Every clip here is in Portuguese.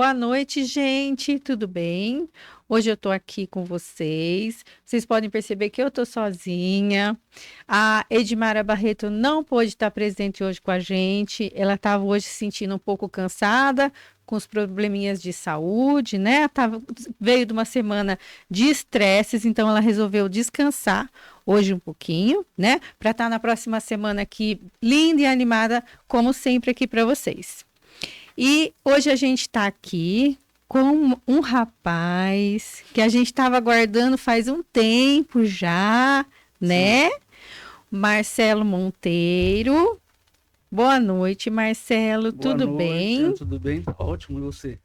Boa noite, gente, tudo bem? Hoje eu tô aqui com vocês. Vocês podem perceber que eu tô sozinha. A Edmara Barreto não pôde estar presente hoje com a gente. Ela estava hoje se sentindo um pouco cansada, com os probleminhas de saúde, né? Veio de uma semana de estresses, então ela resolveu descansar hoje um pouquinho, né? Para estar na próxima semana aqui, linda e animada, como sempre aqui para vocês. E hoje a gente está aqui com um rapaz que a gente estava aguardando faz um tempo já, né? Sim. Marcelo Monteiro. Boa noite, Marcelo. Tudo bem? Tudo bem? Ótimo, e você?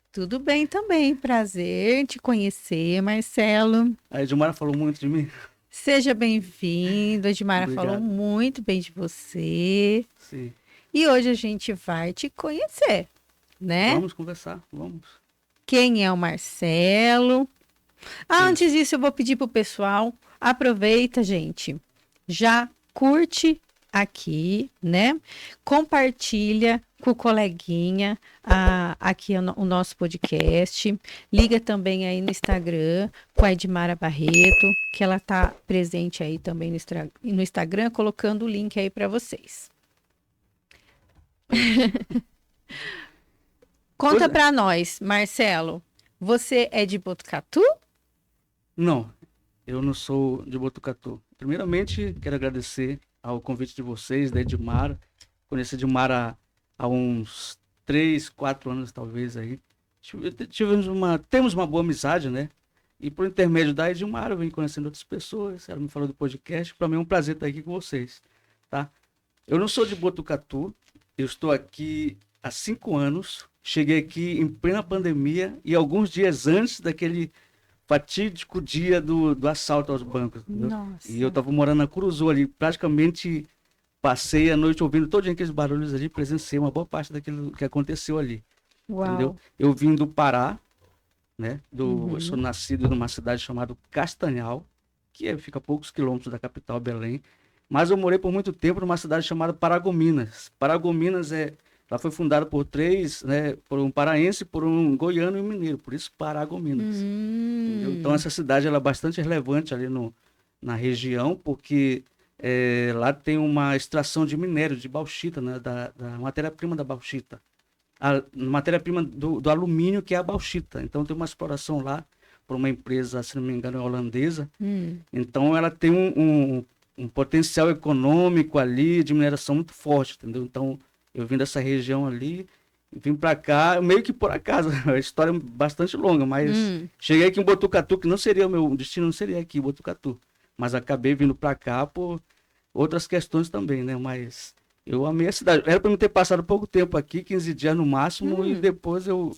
Tudo bem também. Prazer em te conhecer, Marcelo. A Edmara falou muito de mim. Seja bem-vindo. A Edmara falou muito bem de você. Sim. E hoje a gente vai te conhecer, né? Vamos conversar, vamos. Quem é o Marcelo? Antes disso, eu vou pedir pro pessoal, aproveita, gente, já curte aqui, né? Compartilha com o coleguinha aqui o nosso podcast. Liga também aí no Instagram com a Edmara Barreto, que ela tá presente aí também no Instagram, colocando o link aí para vocês. Conta para nós, Marcelo, você é de Botucatu? Não, eu não sou de Botucatu. Primeiramente, quero agradecer ao convite de vocês, da Edmara. Conheci a Edmara há uns 3, 4 anos, talvez, aí. Temos uma boa amizade, né? E por intermédio da Edmara, eu venho conhecendo outras pessoas. Ela me falou do podcast. Para mim é um prazer estar aqui com vocês, tá? Eu não sou de Botucatu. Eu estou aqui há 5 anos. Cheguei aqui em plena pandemia e alguns dias antes daquele fatídico dia do assalto aos bancos. Nossa. E eu estava morando na Curuzu ali. Praticamente passei a noite ouvindo todos aqueles barulhos ali. Presenciei uma boa parte daquilo que aconteceu ali. Uau. Entendeu? Eu vim do Pará, né? Eu sou nascido numa cidade chamada Castanhal, que fica a poucos quilômetros da capital, Belém. Mas eu morei por muito tempo numa cidade chamada Paragominas. Paragominas ela foi fundada por 3, né, por um paraense, por um goiano e um mineiro, por isso Paragominas. Então essa cidade ela é bastante relevante ali na região, porque lá tem uma extração de minério, de bauxita, né, da matéria-prima da bauxita. A matéria-prima do alumínio, que é a bauxita. Então tem uma exploração lá por uma empresa, se não me engano, holandesa. Então ela tem um potencial econômico ali de mineração muito forte, entendeu? Então eu vim dessa região ali, vim para cá, meio que por acaso, a história é bastante longa, mas cheguei aqui em Botucatu, que não seria o meu destino, não seria aqui em Botucatu, mas acabei vindo para cá por outras questões também, né? Mas eu amei a cidade. Era para me ter passado pouco tempo aqui, 15 dias no máximo, e depois eu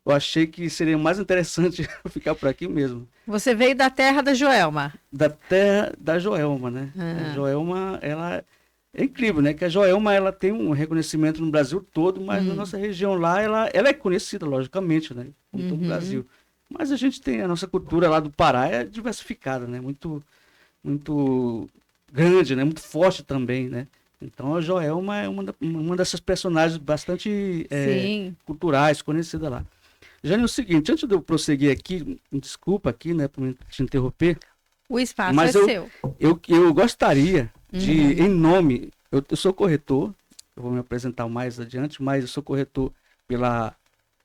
achei que seria mais interessante ficar por aqui mesmo. Você veio da terra da Joelma? Da terra da Joelma, né? A Joelma, ela é incrível, né? Que a Joelma, ela tem um reconhecimento no Brasil todo, mas na nossa região lá, ela é conhecida, logicamente, né? Como todo o Brasil. Mas a gente tem, a nossa cultura lá do Pará é diversificada, né? Muito, muito grande, né? Muito forte também, né? Então a Joelma é uma dessas personagens bastante culturais, conhecida lá. Jane, é o seguinte, antes de eu prosseguir aqui, desculpa aqui, né, por te interromper. O espaço é seu. Eu gostaria de, em nome, eu sou corretor, eu vou me apresentar mais adiante, mas eu sou corretor pela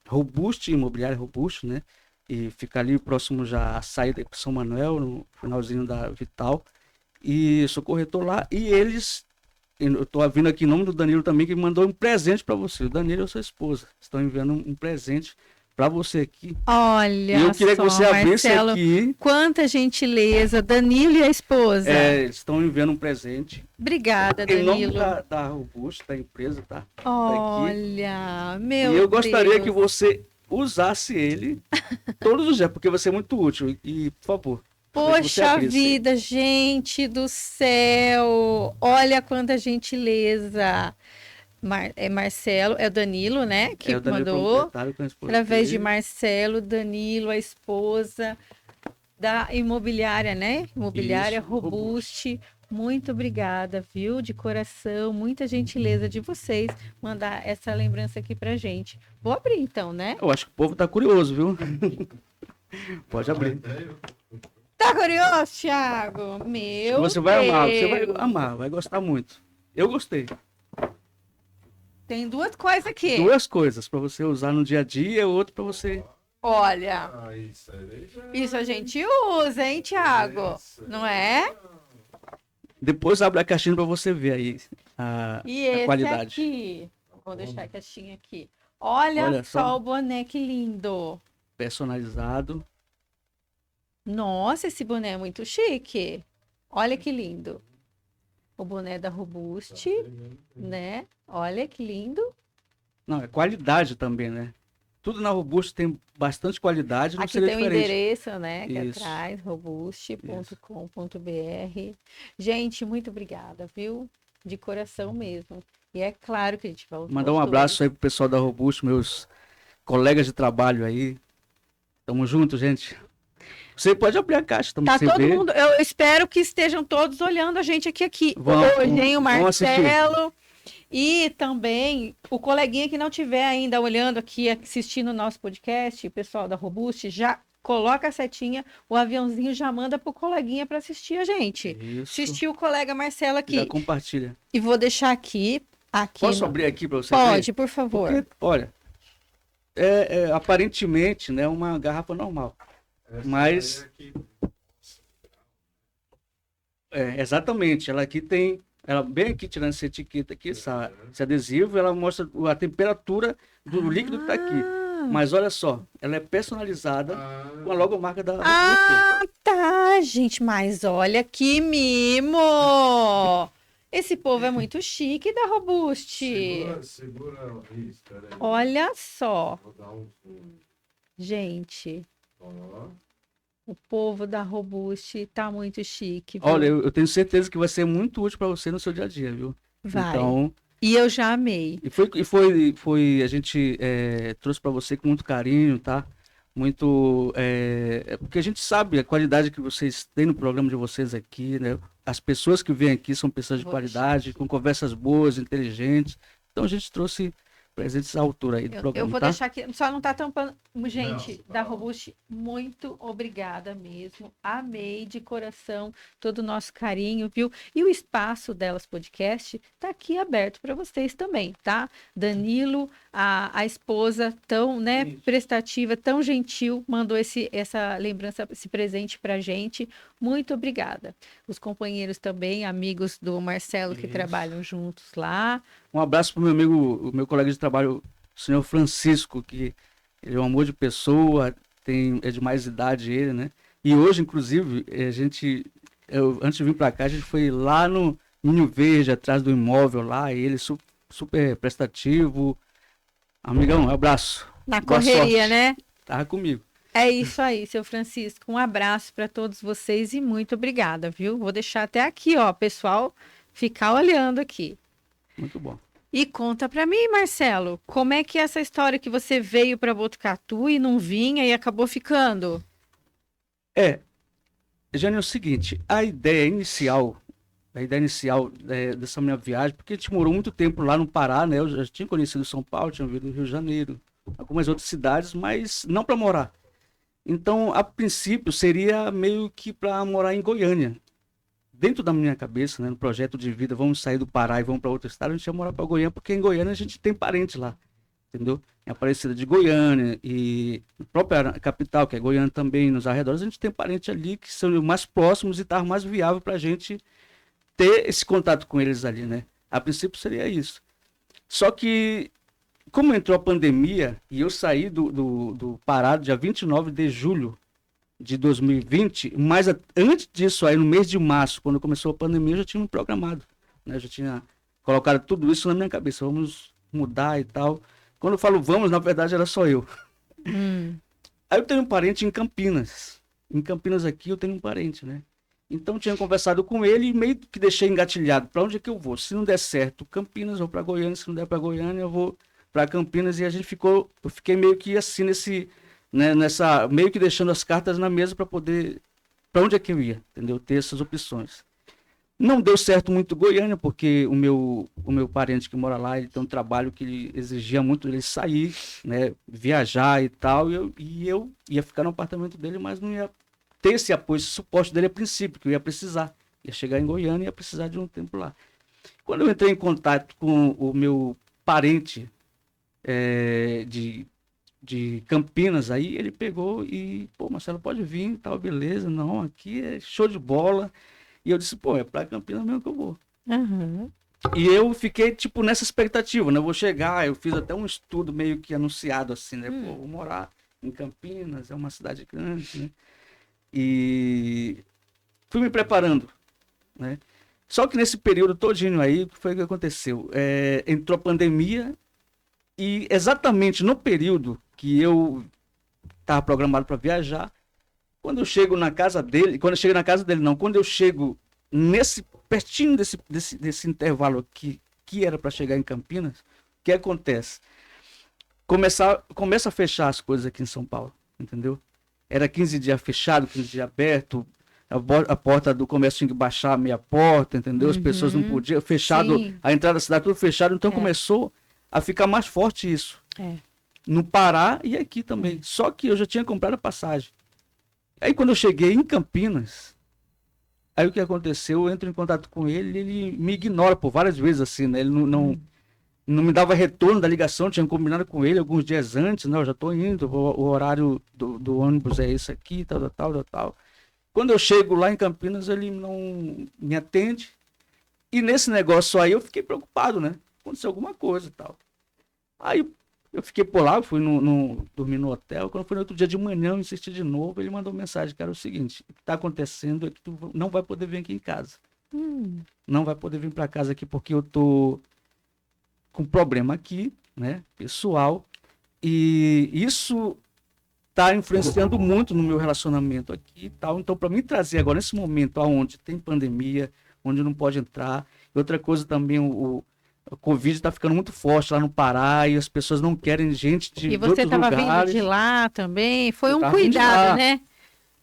Robuste, Imobiliária Robuste, né, e fica ali próximo já à saída de São Manuel, no finalzinho da Vital, e eu sou corretor lá, e eu estou vindo aqui em nome do Danilo também, que me mandou um presente para você. O Danilo é sua esposa, estão enviando um presente para você aqui. Olha, eu queria que você abrisse Marcelo, aqui. Quanta gentileza, Danilo e a esposa. Estão enviando um presente. Obrigada, Danilo. Em nome da Robusta, da empresa, tá? Olha, meu Deus. E eu gostaria que você usasse ele todos os dias, porque vai ser muito útil. E, por favor. Poxa vida, gente do céu. Olha quanta gentileza. Marcelo, é o Danilo, né? Que mandou. Através de Marcelo, Danilo, a esposa da imobiliária, né? Imobiliária Robuste. Muito obrigada, viu? De coração, muita gentileza de vocês mandar essa lembrança aqui pra gente. Vou abrir então, né? Eu acho que o povo tá curioso, viu? Pode abrir. Tá curioso, Thiago? Meu Você vai amar, você vai Deus. amar, vai gostar muito. Eu gostei. Tem duas coisas aqui. Duas coisas para você usar no dia a dia e outro para você. Olha, isso a gente usa, hein, Thiago? Não é? Depois abre a caixinha para você ver aí a E qualidade. esse aqui, vou deixar a caixinha aqui. Olha só o boné, que lindo. Personalizado. Nossa, esse boné é muito chique. Olha que lindo. O boné da Robust, né? Olha que lindo. Não, é qualidade também, né? Tudo na Robust tem bastante qualidade, não Aqui seria tem o diferente. endereço, né? Que é Isso. atrás, robust.com.br. Gente, muito obrigada, viu? De coração mesmo. E é claro que a gente vai usar Mandar um os abraço dois. aí pro pessoal da Robust, meus colegas de trabalho aí. Tamo junto, gente. Você pode abrir a caixa também. Tá você todo vê. mundo. Eu espero que estejam todos olhando a gente aqui. Vamos Hoje, hein? O assistir. Marcelo. E também o coleguinha que não tiver ainda olhando aqui, assistindo o nosso podcast, o pessoal da Robust, já coloca a setinha, o aviãozinho já manda pro coleguinha para assistir a gente. Isso. Assistir o colega Marcelo Já aqui. compartilha. E vou deixar aqui. Posso no- abrir aqui para você ver? Pode, por favor. Porque, olha, aparentemente, né, uma garrafa normal. Mas, exatamente, ela aqui tem, ela bem aqui, tirando essa etiqueta aqui, esse adesivo, ela mostra a temperatura do líquido que tá aqui. Mas olha só, ela é personalizada com a logomarca da Robust. Ah, tá, gente, mas olha que mimo! Esse povo é muito chique da Robust. Segura aí, espera aí. Olha só, Vou dar um zoom. gente, Ó. o povo da Robust tá muito chique, viu? Olha, eu tenho certeza que vai ser muito útil para você no seu dia a dia, viu? Vai. Então, E eu já amei. a gente trouxe para você com muito carinho, tá? Muito, porque a gente sabe a qualidade que vocês têm no programa de vocês aqui, né? As pessoas que vêm aqui são pessoas de Vou qualidade, com conversas boas, inteligentes. Então a gente trouxe presentes à altura aí do Eu programa, vou tá? deixar aqui, só não tá tampando. Gente, Não, da não. Robust, muito obrigada mesmo. Amei de coração todo o nosso carinho, viu? E o espaço delas podcast tá aqui aberto para vocês também, tá? Danilo, a esposa tão, né, Isso. prestativa, tão gentil, mandou essa lembrança, esse presente pra gente. Muito obrigada. Os companheiros também, amigos do Marcelo que Isso. trabalham juntos lá. Um abraço pro meu amigo, o meu colega de trabalho, o senhor Francisco, que ele é um amor de pessoa, é de mais idade ele, né? E hoje, inclusive, antes de vir para cá, a gente foi lá no Ninho Verde, atrás do imóvel lá, e ele super prestativo. Amigão, um abraço. Na Boa correria, sorte. né? Tava comigo. É isso aí, seu Francisco. Um abraço para todos vocês e muito obrigada, viu? Vou deixar até aqui, ó, pessoal, ficar olhando aqui. Muito bom. E conta para mim, Marcelo, como é que é essa história que você veio para Botucatu e não vinha e acabou ficando? Jane, é o seguinte, a ideia inicial dessa minha viagem, porque a gente morou muito tempo lá no Pará, né? Eu já tinha conhecido São Paulo, tinha vindo do Rio de Janeiro, algumas outras cidades, mas não para morar. Então, a princípio, seria meio que para morar em Goiânia. Dentro da minha cabeça, né, no projeto de vida, vamos sair do Pará e vamos para outro estado, a gente ia morar para Goiânia, porque em Goiânia a gente tem parente lá, entendeu? Em Aparecida de Goiânia e na própria capital, que é Goiânia também, nos arredores, a gente tem parente ali que são mais próximos e tá mais viável para a gente ter esse contato com eles ali, né? A princípio seria isso. Só que, como entrou a pandemia e eu saí do Pará dia 29 de julho de 2020, mas antes disso, aí no mês de março, quando começou a pandemia, eu já tinha me programado, né? Eu já tinha colocado tudo isso na minha cabeça, vamos mudar e tal. Quando eu falo vamos, na verdade era só eu. Aí eu tenho um parente em Campinas. Em Campinas aqui eu tenho um parente, né? Então tinha conversado com ele e meio que deixei engatilhado. Para onde é que eu vou? Se não der certo, Campinas, eu vou para Goiânia. Se não der para Goiânia, eu vou para Campinas. E eu fiquei meio que assim meio que deixando as cartas na mesa para onde é que eu ia, entendeu? Ter essas opções. Não deu certo muito Goiânia, porque o meu parente que mora lá, ele tem um trabalho que ele exigia muito ele sair, né, viajar e tal, e eu ia ficar no apartamento dele, mas não ia ter esse apoio, esse suporte dele a princípio, que eu ia precisar. Ia chegar em Goiânia e ia precisar de um tempo lá. Quando eu entrei em contato com o meu parente de Campinas, aí ele pegou e, pô, Marcelo, pode vir, tal, beleza, não, aqui é show de bola. E eu disse, pô, é pra Campinas mesmo que eu vou. Uhum. E eu fiquei, tipo, nessa expectativa, né? Eu vou chegar, eu fiz até um estudo meio que anunciado, assim, né? Pô, vou morar em Campinas, é uma cidade grande, né? E fui me preparando, né? Só que nesse período todinho aí, o que foi que aconteceu? Entrou a pandemia e exatamente no período que eu estava programado para viajar, quando eu chego na casa dele, quando eu chego pertinho desse intervalo aqui, que era para chegar em Campinas, o que acontece? Começa a fechar as coisas aqui em São Paulo, entendeu? Era 15 dias fechado, 15 dias aberto, a porta do comércio tinha que baixar a meia porta, entendeu? As pessoas não podiam, fechado, Sim. a entrada da cidade tudo fechado, então começou a ficar mais forte isso. No Pará e aqui também. Só que eu já tinha comprado a passagem. Aí quando eu cheguei em Campinas, aí o que aconteceu? Eu entro em contato com ele, ele me ignora por várias vezes, assim, né? Ele não me dava retorno da ligação, tinha combinado com ele alguns dias antes, não, eu já tô indo, o horário do ônibus é esse aqui, tal. Quando eu chego lá em Campinas, ele não me atende, e nesse negócio aí eu fiquei preocupado, né? Aconteceu alguma coisa e tal. Aí eu fiquei por lá, fui dormir no hotel. Quando foi no outro dia de manhã, eu insisti de novo. Ele mandou mensagem que era o seguinte: o que está acontecendo é que tu não vai poder vir aqui em casa. Não vai poder vir para casa aqui porque eu tô com problema aqui, né, pessoal. E isso tá influenciando muito no meu relacionamento aqui e tal. Então, para mim trazer agora, nesse momento onde tem pandemia, onde não pode entrar. E outra coisa também, o Covid está ficando muito forte lá no Pará e as pessoas não querem gente de E outros você estava vindo lugares. de lá também. Foi Eu um tava vindo de cuidado, lá. né?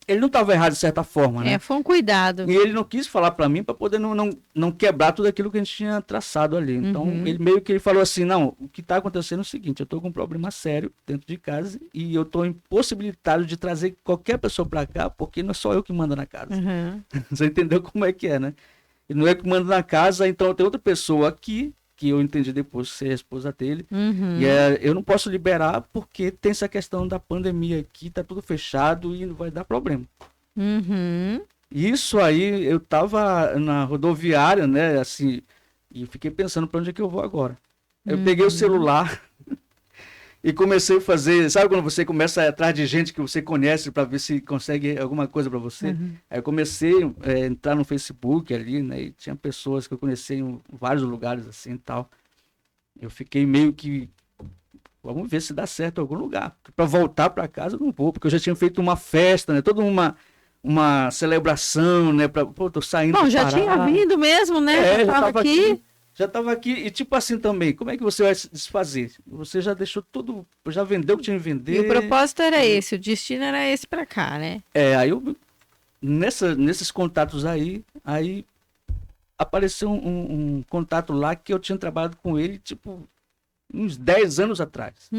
Ele não estava errado de certa forma, né? Foi um cuidado. E ele não quis falar para mim para poder não quebrar tudo aquilo que a gente tinha traçado ali. Então, ele falou assim, não, o que está acontecendo é o seguinte, eu estou com um problema sério dentro de casa e eu estou impossibilitado de trazer qualquer pessoa para cá, porque não é só eu que mando na casa. Você entendeu como é que é, né? E não é eu que mando na casa, então tem outra pessoa aqui, que eu entendi depois ser a esposa dele, e eu não posso liberar porque tem essa questão da pandemia aqui, tá tudo fechado e vai dar problema. Isso aí, eu tava na rodoviária, né, assim, e fiquei pensando para onde é que eu vou agora. Eu peguei o celular e comecei a fazer, sabe quando você começa atrás de gente que você conhece para ver se consegue alguma coisa para você? Aí eu comecei a entrar no Facebook ali, né, e tinha pessoas que eu conheci em vários lugares assim e tal. Eu fiquei meio que, vamos ver se dá certo em algum lugar. Para voltar para casa eu não vou, porque eu já tinha feito uma festa, né, toda uma celebração, né, pô, tô saindo. Bom, já tinha vindo mesmo, né? Já tava aqui. Já estava aqui, e tipo assim também, como é que você vai se desfazer? Você já deixou tudo, já vendeu o que tinha que vender. E o propósito era esse, o destino era esse para cá, né? Aí eu, nesses contatos aí apareceu um contato lá que eu tinha trabalhado com ele, tipo, uns 10 anos atrás.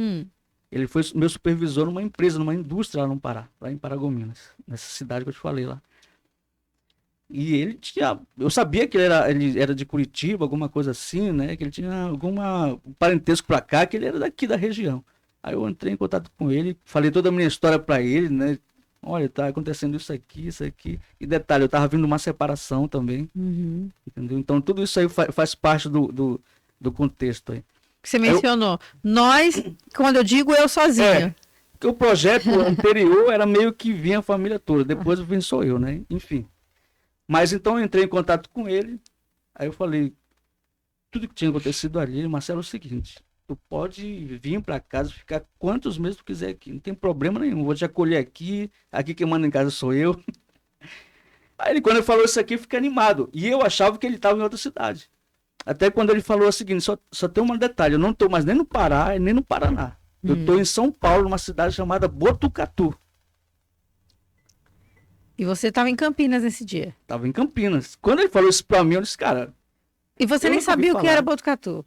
Ele foi meu supervisor numa empresa, numa indústria lá no Pará, lá em Paragominas, nessa cidade que eu te falei lá. E ele tinha, eu sabia que ele era de Curitiba, alguma coisa assim, né? Que ele tinha alguma parentesco pra cá, que ele era daqui da região. Aí eu entrei em contato com ele, falei toda a minha história pra ele, né? Olha, tá acontecendo isso aqui. E detalhe, eu tava vindo uma separação também, entendeu? Então tudo isso aí faz parte do contexto aí. Que você mencionou. Nós, quando eu digo eu sozinha. Porque o projeto anterior era meio que vinha a família toda, depois vim sou eu, né? Enfim. Mas então eu entrei em contato com ele, aí eu falei, tudo que tinha acontecido ali, Marcelo, é o seguinte, tu pode vir para casa, ficar quantos meses tu quiser aqui, não tem problema nenhum, vou te acolher aqui quem manda em casa sou eu. Aí ele, quando ele falou isso aqui, eu fiquei animado, e eu achava que ele estava em outra cidade. Até quando ele falou o seguinte, só tem um detalhe, eu não estou mais nem no Pará nem no Paraná, eu estou em São Paulo, numa cidade chamada Botucatu. E você estava em Campinas nesse dia. Tava em Campinas. Quando ele falou isso pra mim, eu disse, cara, E você Eu nem nunca ouvi sabia o que falar. era Botucatu.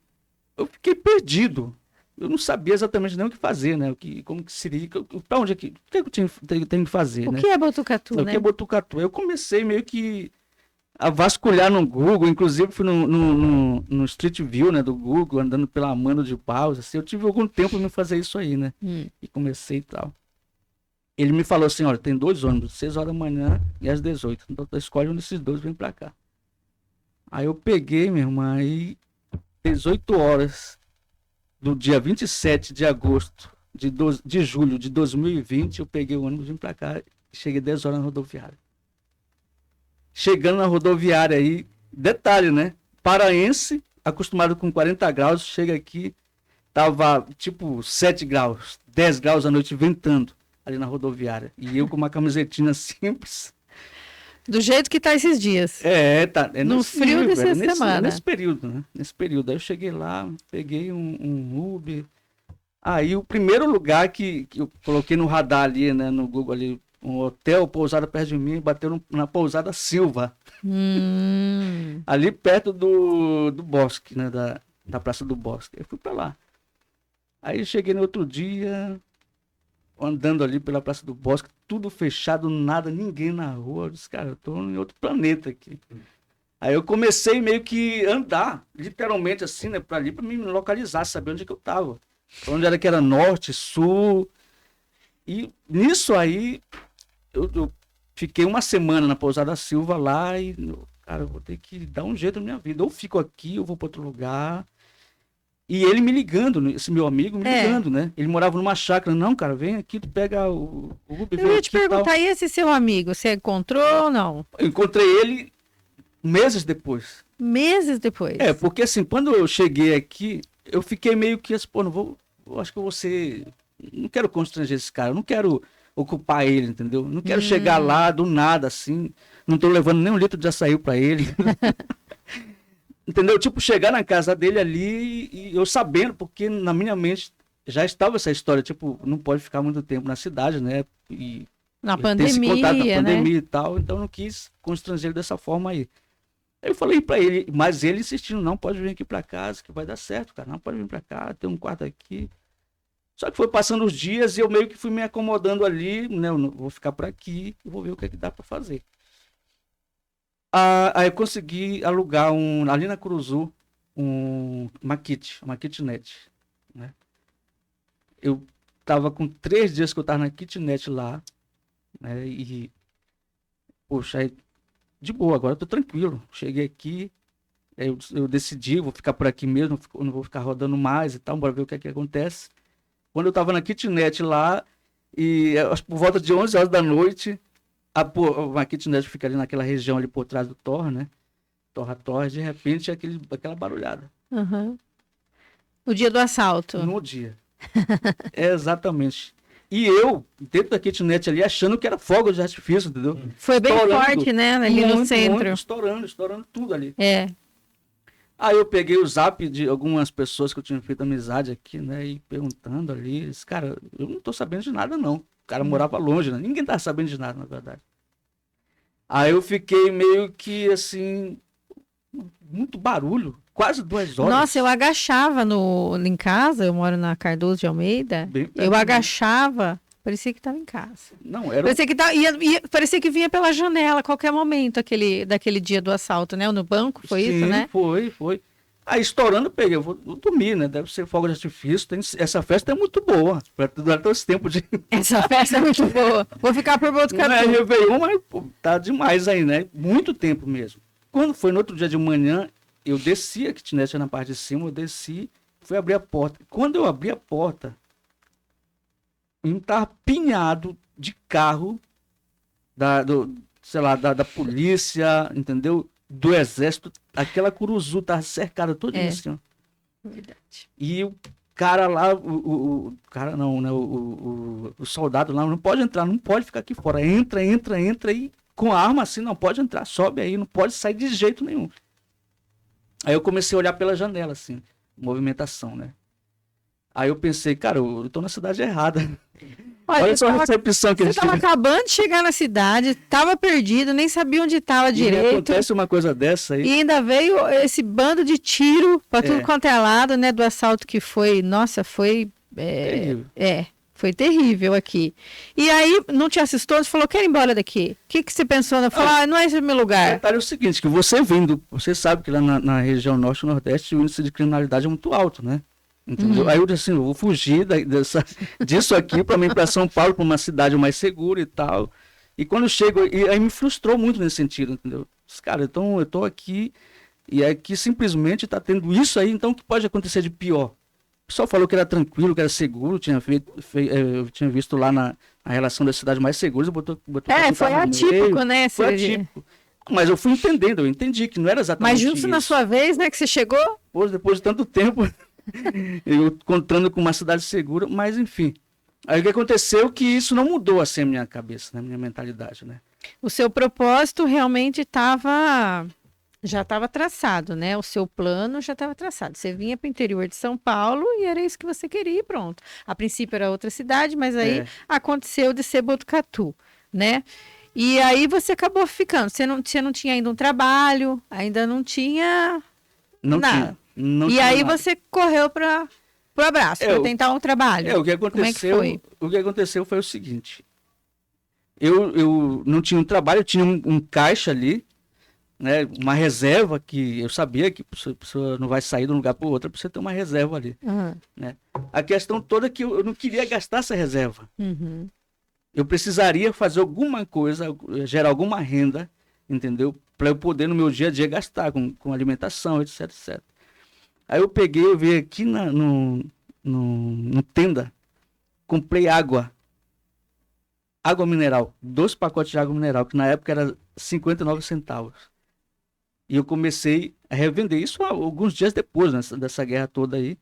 eu fiquei perdido. Eu não sabia exatamente nem o que fazer, né? Como que seria, pra onde é que, o que eu tenho que fazer, O né? que é Botucatu, O né? que é Botucatu? Eu comecei meio que a vasculhar no Google, inclusive fui no Street View, né, do Google, andando pela Mano de Paus, assim, eu tive algum tempo pra me fazer isso aí, né? E comecei e tal. Ele me falou assim, olha, tem 2 ônibus, 6 horas da manhã e às 18. Então tu escolhe um desses 2 e vem pra cá. Aí eu peguei, minha irmã, aí 18 horas do dia 27 de agosto de julho de 2020, eu peguei o ônibus e vim pra cá e cheguei 10 horas na rodoviária. Chegando na rodoviária aí, detalhe, né? Paraense, acostumado com 40 graus, chega aqui, tava tipo 7 graus, 10 graus à noite ventando ali na rodoviária. E eu com uma camisetinha simples. Do jeito que tá esses dias. Tá. É No nesse frio nível, dessa semana. Nesse período, né? Nesse período. Aí eu cheguei lá, peguei um Uber. Aí o primeiro lugar que eu coloquei no radar ali, né? No Google ali, um hotel, pousada perto de mim, bateu na pousada Silva. Ali perto do Bosque, né? Da Praça do Bosque. Eu fui pra lá. Aí eu cheguei no outro dia, andando ali pela Praça do Bosque, tudo fechado, nada, ninguém na rua. Eu disse, cara, eu tô em outro planeta aqui. Aí eu comecei meio que andar, literalmente assim, né, pra ali, pra me localizar, saber onde é que eu tava. Onde era que era norte, sul. E nisso aí, eu fiquei uma semana na Pousada Silva lá e, cara, eu vou ter que dar um jeito na minha vida. Ou fico aqui, ou vou pra outro lugar. E ele me ligando, esse meu amigo me ligando, né? Ele morava numa chácara. Não, cara, vem aqui, tu pega o Uber, Eu vem ia te aqui e tal. perguntar, e esse seu amigo, você encontrou ou não? Eu encontrei ele meses depois. Meses depois. Porque assim, quando eu cheguei aqui, eu fiquei meio que assim, pô, eu acho que eu vou ser, não quero constranger esse cara, eu não quero ocupar ele, entendeu? Não quero chegar lá do nada, assim, não tô levando nem um litro de açaí pra ele. Entendeu? Tipo, chegar na casa dele ali e eu sabendo, porque na minha mente já estava essa história, tipo, não pode ficar muito tempo na cidade, né? E Na ter esse contato na pandemia, pandemia né? e tal, então eu não quis constranger ele dessa forma aí. Aí eu falei pra ele, mas ele insistindo, não, pode vir aqui pra casa, que vai dar certo, cara, não, pode vir pra cá, tem um quarto aqui. Só que foi passando os dias e eu meio que fui me acomodando ali, né, eu não vou ficar por aqui, e vou ver o que é que dá pra fazer. Aí eu consegui alugar ali na Curuzu, uma kitnet, né. Eu tava com 3 dias que eu tava na kitnet lá, né, e, poxa, aí de boa, agora eu tô tranquilo. Cheguei aqui, eu decidi, vou ficar por aqui mesmo, não vou ficar rodando mais e tal, bora ver o que é que acontece. Quando eu tava na kitnet lá, e acho que por volta de 11 horas da noite, uma kitnet fica ali naquela região ali por trás do Torre, né? Torre, de repente aquela barulhada. Uhum. O dia do assalto. No dia. Exatamente. E eu, dentro da kitnet ali, achando que era fogo de artifício, entendeu? Foi bem Estourando. forte, né? Ali no centro. Estourando tudo ali. É. Aí eu peguei o zap de algumas pessoas que eu tinha feito amizade aqui, né? E perguntando ali, disse, cara, eu não tô sabendo de nada, não. O cara morava longe, né? Ninguém tava sabendo de nada, na verdade. Aí eu fiquei meio que, assim, muito barulho, quase 2 horas. Nossa, eu agachava em casa, eu moro na Cardoso de Almeida, Bem perto eu de mim. agachava, parecia que estava em casa. Não, era... Parecia que, parecia que vinha pela janela a qualquer momento daquele dia do assalto, né? No banco, foi isso, Sim, né? foi. Aí estourando, eu peguei, eu vou dormir, né? Deve ser fogo de artifício. Essa festa é muito boa. Pra durar todo esse tempo de. Essa festa é muito boa. Vou ficar por Não é Botucatu. Réveillon, mas pô, tá demais aí, né? Muito tempo mesmo. Quando foi no outro dia de manhã, eu desci, a kitnet na parte de cima, eu desci, fui abrir a porta. Quando eu abri a porta, eu tava pinhado de carro sei lá, da polícia, entendeu? Do exército, aquela Curuzu tava cercada todinha assim, ó. Verdade. E o cara lá, o cara não, né? O soldado lá, não pode entrar, não pode ficar aqui fora. Entra e com a arma assim, não pode entrar, sobe aí, não pode sair de jeito nenhum. Aí eu comecei a olhar pela janela, assim, movimentação, né? Aí eu pensei, cara, eu tô na cidade errada. Olha só a recepção que você eles estava tiveram. acabando de chegar na cidade, estava perdido, nem sabia onde estava E direito. acontece uma coisa dessa aí. E ainda veio esse bando de tiro para tudo É. quanto é lado, né? Do assalto que foi. Nossa, foi. Terrível. Foi terrível aqui. E aí, não te assustou? Você falou, quero ir embora daqui. O que você pensou? Falou, não é esse o meu O lugar. detalhe é o seguinte, que você sabe que lá na região norte e nordeste o índice de criminalidade é muito alto, né? Entendeu? Aí eu disse assim, eu vou fugir disso aqui para mim para São Paulo, para uma cidade mais segura e tal. E quando eu chego, e aí me frustrou muito nesse sentido, entendeu? Disse, cara, então eu tô aqui e aqui simplesmente tá tendo isso aí, então o que pode acontecer de pior? O pessoal falou que era tranquilo, que era seguro, eu tinha visto lá na relação das cidades mais seguras, botou assim, Foi tava no atípico, meio, né? foi atípico. Mas eu fui entendendo, eu entendi que não era exatamente Mas justo isso. na sua vez, né, que você chegou? Depois de tanto tempo, eu contando com uma cidade segura, mas enfim. Aí o que aconteceu que isso não mudou assim a minha cabeça, né, a minha mentalidade, né? O seu propósito realmente já estava traçado, né? O seu plano já estava traçado. Você vinha para o interior de São Paulo e era isso que você queria e pronto. A princípio era outra cidade, mas aí aconteceu de ser Botucatu, né? E aí você acabou ficando. Você não tinha ainda um trabalho, ainda não tinha nada. Não e tinha aí nada. você correu para o abraço, para tentar um trabalho. O que aconteceu, Como é que foi? o que aconteceu foi o seguinte. Eu não tinha um trabalho, eu tinha um caixa ali, né, uma reserva que eu sabia que a pessoa não vai sair de um lugar para o outro, para você ter uma reserva ali. Né? A questão toda é que eu não queria gastar essa reserva. Uhum. Eu precisaria fazer alguma coisa, gerar alguma renda, entendeu? Para eu poder no meu dia a dia gastar com alimentação, etc, etc. Aí eu vi aqui no tenda, comprei água mineral, 2 pacotes de água mineral, que na época era 59 centavos. E eu comecei a revender isso alguns dias depois, né, dessa guerra toda aí.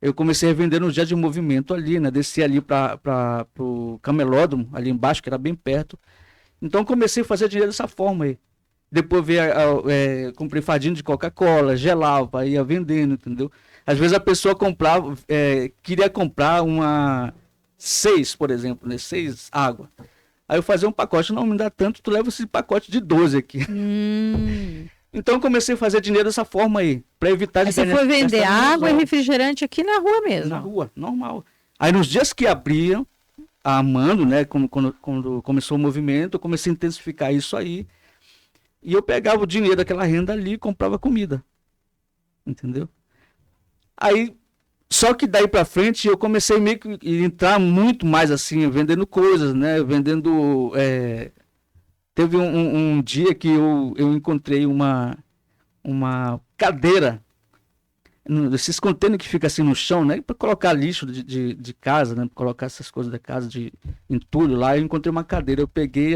Eu comecei a revender no dia de movimento ali, né? Desci ali para o camelódromo, ali embaixo, que era bem perto. Então comecei a fazer dinheiro dessa forma aí. Depois comprei fardinho de Coca-Cola, gelava, ia vendendo, entendeu? Às vezes a pessoa comprava, queria comprar 6, por exemplo, né? 6 água. Aí eu fazia um pacote, não me dá tanto, tu leva esse pacote de 12 aqui. Então eu comecei a fazer dinheiro dessa forma aí, para evitar de Você foi vender água e refrigerante aqui na rua mesmo? Na rua, normal. Aí nos dias que abriam, a Amando, né, quando começou o movimento, eu comecei a intensificar isso aí. E eu pegava o dinheiro daquela renda ali e comprava comida. Entendeu? Aí, só que daí pra frente eu comecei meio que a entrar muito mais assim, vendendo coisas, né? Vendendo. Teve um dia que eu encontrei uma cadeira, esses contêineres que fica assim no chão, né? Para colocar lixo de casa, né? Pra colocar essas coisas da casa de entulho lá. Eu encontrei uma cadeira, eu peguei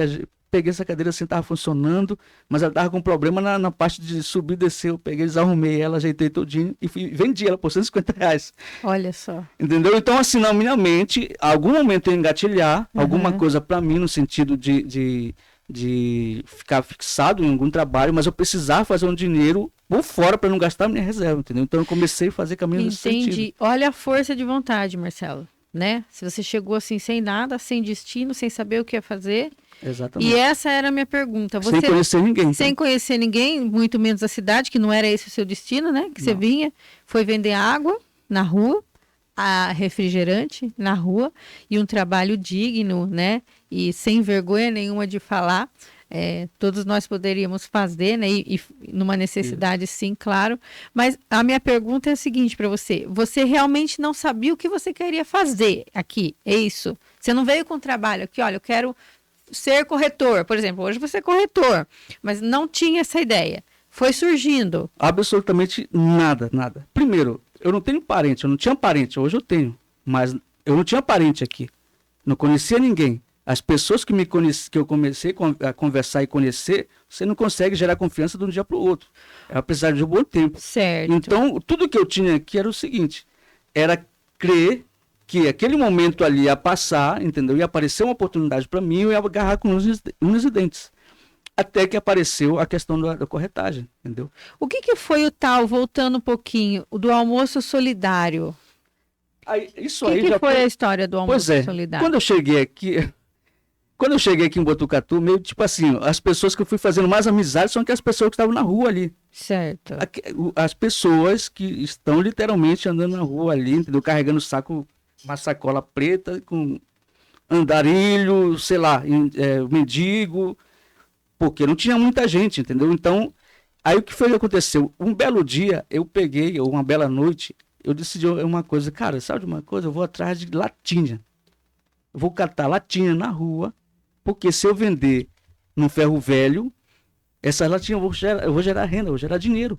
essa cadeira assim, tava funcionando, mas ela tava com problema na parte de subir e descer. Eu peguei, desarrumei ela, ajeitei todinho e vendi ela por R$150. Olha só. Entendeu? Então, assim, na minha mente, algum momento eu engatilhar alguma coisa para mim no sentido de ficar fixado em algum trabalho, mas eu precisava fazer um dinheiro por fora para não gastar minha reserva, entendeu? Então eu comecei a fazer caminho nesse sentido. Entendi. Olha a força de vontade, Marcelo, né? Se você chegou assim sem nada, sem destino, sem saber o que ia fazer. Exatamente. E essa era a minha pergunta. Você, sem conhecer ninguém. Sem conhecer ninguém, muito menos a cidade, que não era esse o seu destino, né? Que você vinha, foi vender água na rua, a refrigerante na rua e um trabalho digno, né? E sem vergonha nenhuma de falar, todos nós poderíamos fazer, né? E numa necessidade, sim, claro. Mas a minha pergunta é a seguinte para você: você realmente não sabia o que você queria fazer aqui? É isso? Você não veio com trabalho aqui, olha, eu quero ser corretor, por exemplo. Hoje você é corretor, mas não tinha essa ideia. Foi surgindo. Absolutamente nada. Primeiro, eu não tenho parente, eu não tinha parente, hoje eu tenho, mas eu não tinha parente aqui. Não conhecia ninguém. As pessoas que eu comecei a conversar e conhecer, você não consegue gerar confiança de um dia para o outro. Ela precisava de um bom tempo. Certo. Então, tudo que eu tinha aqui era o seguinte, era crer que aquele momento ali ia passar, entendeu? Ia aparecer uma oportunidade para mim, eu ia agarrar com unhas e dentes. Até que apareceu a questão da corretagem, entendeu? O que foi o tal, voltando um pouquinho, do almoço solidário? Aí, isso O que aí que já foi a história do Pois almoço é, solidário? quando eu cheguei aqui em Botucatu, meio tipo assim, as pessoas que eu fui fazendo mais amizade são aquelas pessoas que estavam na rua ali. Certo. As pessoas que estão literalmente andando na rua ali, entendeu? Carregando saco, uma sacola preta com andarilho, sei lá, mendigo, porque não tinha muita gente, entendeu? Então, aí o que foi que aconteceu? Um belo dia, eu peguei, ou uma bela noite, eu decidi uma coisa, cara, sabe de uma coisa? Eu vou atrás de latinha. Eu vou catar latinha na rua, porque se eu vender no ferro velho, essas latinhas eu vou gerar renda, eu vou gerar dinheiro.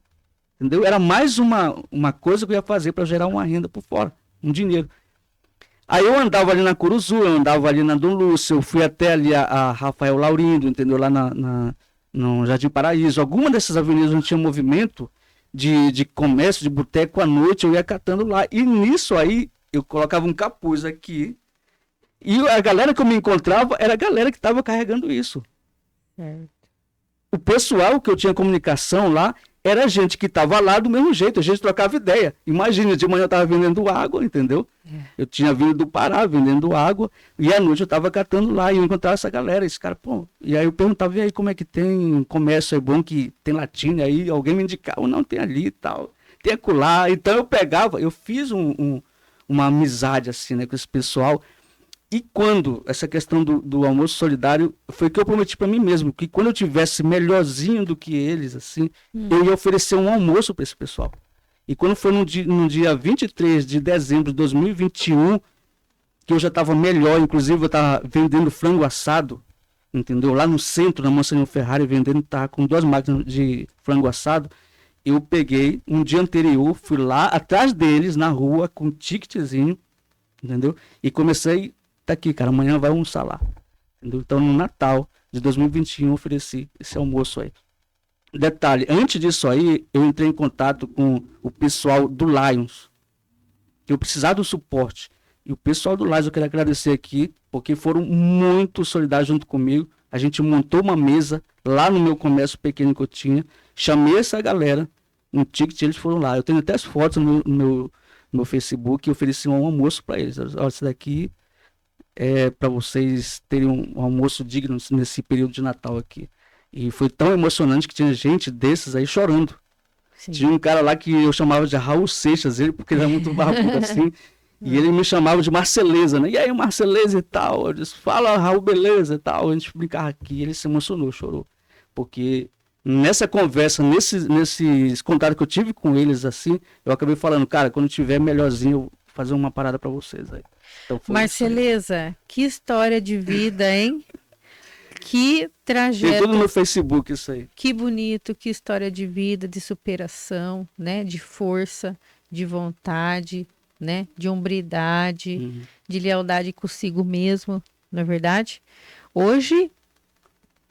Entendeu? Era mais uma coisa que eu ia fazer para gerar uma renda por fora, um dinheiro. Aí eu andava ali na Curuzu, eu andava ali na Dom Lúcio, eu fui até ali a Rafael Laurindo, entendeu? Lá no Jardim Paraíso. Alguma dessas avenidas onde tinha movimento de comércio, de boteco à noite, eu ia catando lá. E nisso aí, eu colocava um capuz aqui, e a galera que eu me encontrava era a galera que estava carregando isso. Certo. O pessoal que eu tinha comunicação lá era gente que estava lá do mesmo jeito, a gente trocava ideia. Imagina, de manhã eu estava vendendo água, entendeu? Eu tinha vindo do Pará vendendo água, e à noite eu estava catando lá, e eu encontrava essa galera, esse cara, pô. E aí eu perguntava, e aí como é que tem comércio, é bom que tem latinha aí, alguém me indicava, não, tem ali e tal, tem acolá. Então eu pegava, eu fiz uma amizade assim, né, com esse pessoal. E quando essa questão do almoço solidário, foi que eu prometi para mim mesmo, que quando eu tivesse melhorzinho do que eles, assim, eu ia oferecer um almoço para esse pessoal. E quando foi no dia 23 de dezembro de 2021, que eu já estava melhor, inclusive eu estava vendendo frango assado, entendeu? Lá no centro, na Monsenhor Ferrari, vendendo, estava com 2 máquinas de frango assado. Eu peguei, um dia anterior, fui lá atrás deles, na rua, com um ticketzinho, entendeu? E comecei, tá aqui, cara, amanhã vai almoçar lá. Entendeu? Então, no Natal de 2021, eu ofereci esse almoço aí. Detalhe, antes disso aí, eu entrei em contato com o pessoal do Lions, que eu precisava do suporte. E o pessoal do Lions, eu quero agradecer aqui, porque foram muito solidários junto comigo. A gente montou uma mesa lá no meu comércio pequeno que eu tinha, chamei essa galera, um ticket, eles foram lá. Eu tenho até as fotos no meu Facebook e ofereci um almoço para eles. Olha, isso daqui é para vocês terem um almoço digno nesse período de Natal aqui. E foi tão emocionante que tinha gente desses aí chorando. Sim. Tinha um cara lá que eu chamava de Raul Seixas, porque ele era muito barbudo assim. E ele me chamava de Marceleza, né? E aí, Marceleza e tal. Eu disse, fala, Raul, beleza e tal. A gente brincava aqui. Ele se emocionou, chorou. Porque nessa conversa, nesses contatos que eu tive com eles, assim, eu acabei falando, cara, quando tiver melhorzinho, eu vou fazer uma parada para vocês aí. Então, Marceleza, que história de vida, hein? Que trajeto. Tem tudo no Facebook isso aí. Que bonito, que história de vida, de superação, né? De força, de vontade, né? De hombridade, de lealdade consigo mesmo, não é verdade? Hoje,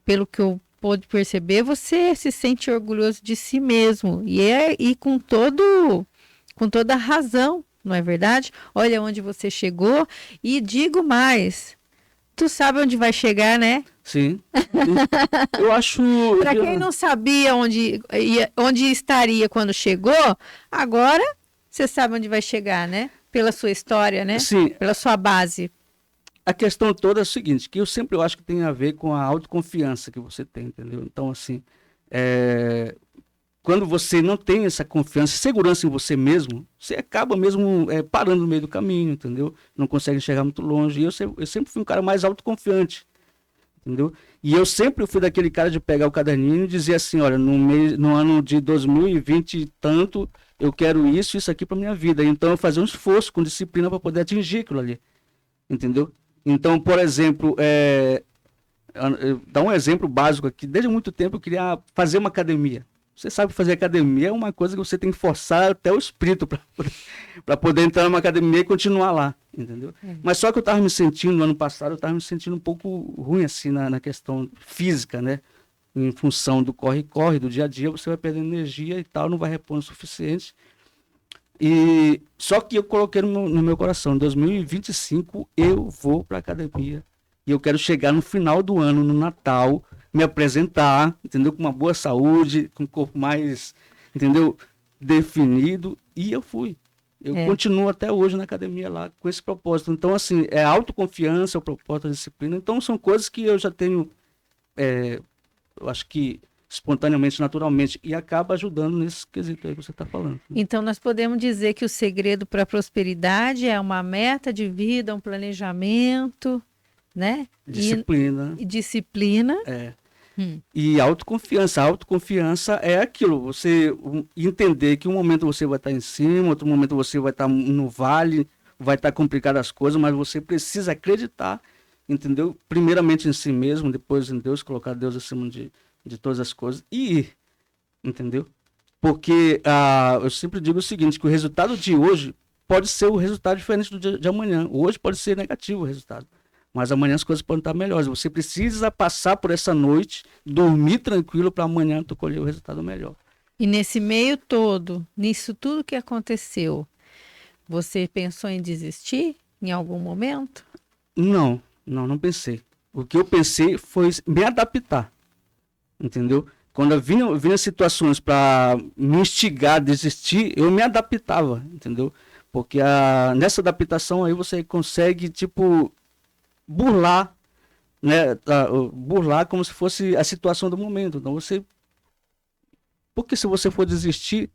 pelo que eu pude perceber, você se sente orgulhoso de si mesmo e com toda a razão, não é verdade? Olha onde você chegou e digo mais, tu sabe onde vai chegar, né? Sim. Eu acho... Para quem não sabia onde estaria quando chegou, agora você sabe onde vai chegar, né? Pela sua história, né? Sim. Pela sua base. A questão toda é o seguinte, que eu acho que tem a ver com a autoconfiança que você tem, entendeu? Então, assim, quando você não tem essa confiança, segurança em você mesmo, você acaba mesmo parando no meio do caminho, entendeu? Não consegue chegar muito longe. E eu sempre fui um cara mais autoconfiante, entendeu? E eu sempre fui daquele cara de pegar o caderninho e dizer assim, olha, no ano de 2020 e tanto, eu quero isso aqui para minha vida. Então eu fazia um esforço com disciplina para poder atingir aquilo ali, entendeu? Então, por exemplo, dar um exemplo básico aqui, desde muito tempo eu queria fazer uma academia. Você sabe, fazer academia é uma coisa que você tem que forçar até o espírito para poder entrar numa academia e continuar lá, entendeu? Mas só que eu estava me sentindo, no ano passado, eu estava me sentindo um pouco ruim assim na questão física, né? Em função do corre-corre, do dia a dia, você vai perdendo energia e tal, não vai repor o suficiente. E só que eu coloquei no meu coração, em 2025 eu vou para academia e eu quero chegar no final do ano, no Natal, me apresentar, entendeu? Com uma boa saúde, com um corpo mais, entendeu? Definido, e eu fui. Eu continuo até hoje na academia lá com esse propósito. Então, assim, é autoconfiança, é o propósito, a disciplina. Então, são coisas que eu já tenho, eu acho que espontaneamente, naturalmente, e acaba ajudando nesse quesito aí que você está falando. Então, nós podemos dizer que o segredo para a prosperidade é uma meta de vida, um planejamento, né? Disciplina. E disciplina. E autoconfiança. A autoconfiança é aquilo, você entender que um momento você vai estar em cima, outro momento você vai estar no vale, vai estar complicado as coisas, mas você precisa acreditar, entendeu? Primeiramente em si mesmo, depois em Deus, colocar Deus acima de todas as coisas e ir, entendeu? Porque eu sempre digo o seguinte, que o resultado de hoje pode ser o resultado diferente do dia de amanhã. Hoje pode ser negativo o resultado, mas amanhã as coisas podem estar melhores. Você precisa passar por essa noite, dormir tranquilo para amanhã tu colher o resultado melhor. E nesse meio todo, nisso tudo que aconteceu, você pensou em desistir em algum momento? Não pensei. O que eu pensei foi me adaptar, entendeu? Quando vinha situações para me instigar a desistir, eu me adaptava, entendeu? Porque nessa adaptação aí você consegue, tipo, burlar, né? Burlar como se fosse a situação do momento. Então porque se você for desistir,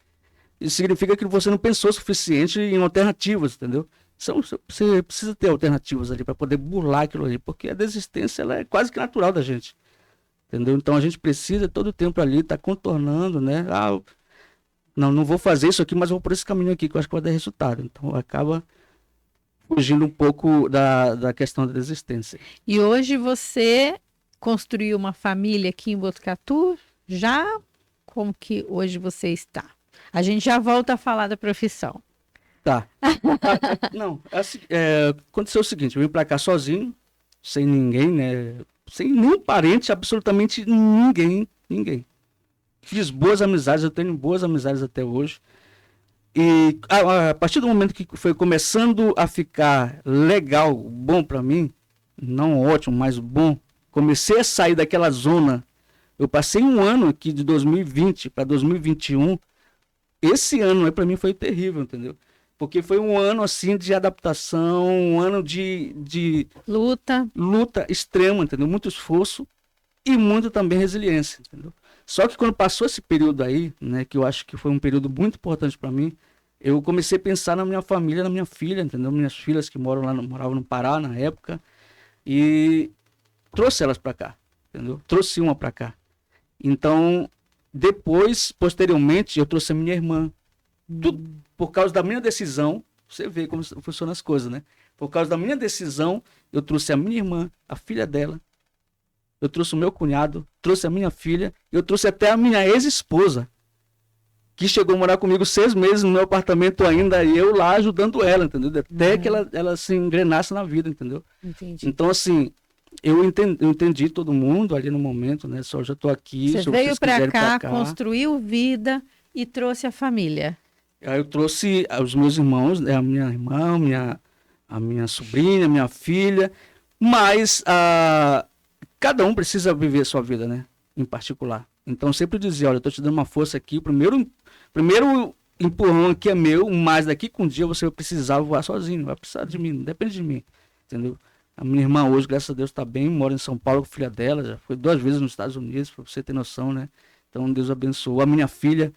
isso significa que você não pensou o suficiente em alternativas, entendeu? Você precisa ter alternativas ali para poder burlar aquilo ali, porque a desistência ela é quase que natural da gente, entendeu? Então a gente precisa todo o tempo ali estar contornando, né? Não vou fazer isso aqui, mas vou por esse caminho aqui que eu acho que vai dar resultado. Então acaba fugindo um pouco da questão da desistência. E hoje você construiu uma família aqui em Botucatu? Já? Como que hoje você está? A gente já volta a falar da profissão. Tá. Não, aconteceu o seguinte, eu vim pra cá sozinho, sem ninguém, né? Sem nenhum parente, absolutamente ninguém. Fiz boas amizades, eu tenho boas amizades até hoje. E a partir do momento que foi começando a ficar legal, bom pra mim, não ótimo, mas bom, comecei a sair daquela zona. Eu passei um ano aqui de 2020 para 2021. Esse ano aí pra mim foi terrível, entendeu? Porque foi um ano assim de adaptação, um ano de luta extrema, entendeu? Muito esforço e muito também resiliência, entendeu? Só que quando passou esse período aí, né, que eu acho que foi um período muito importante para mim, eu comecei a pensar na minha família, na minha filha, entendeu? Minhas filhas que moravam no Pará na época, e trouxe elas para cá, entendeu? Trouxe uma para cá. Então, depois, posteriormente, eu trouxe a minha irmã. Tudo por causa da minha decisão, você vê como funcionam as coisas, né? Por causa da minha decisão, eu trouxe a minha irmã, a filha dela, eu trouxe o meu cunhado, trouxe a minha filha, eu trouxe até a minha ex-esposa, que chegou a morar comigo 6 meses no meu apartamento ainda, e eu lá ajudando ela, entendeu? Até que ela se engrenasse na vida, entendeu? Entendi. Então, assim, eu entendi todo mundo ali no momento, né? Só já tô aqui. Você veio para cá, construiu vida e trouxe a família. Aí eu trouxe os meus irmãos, né? A minha irmã, a minha sobrinha, minha filha, mas cada um precisa viver a sua vida, né? Em particular. Então eu sempre dizia, olha, eu tô te dando uma força aqui, o primeiro empurrão aqui é meu, mas daqui com um dia você vai precisar voar sozinho, vai precisar de mim, não depende de mim, entendeu? A minha irmã hoje, graças a Deus, está bem, mora em São Paulo com a filha dela, já foi 2 vezes nos Estados Unidos, para você ter noção, né? Então Deus abençoou. A minha filha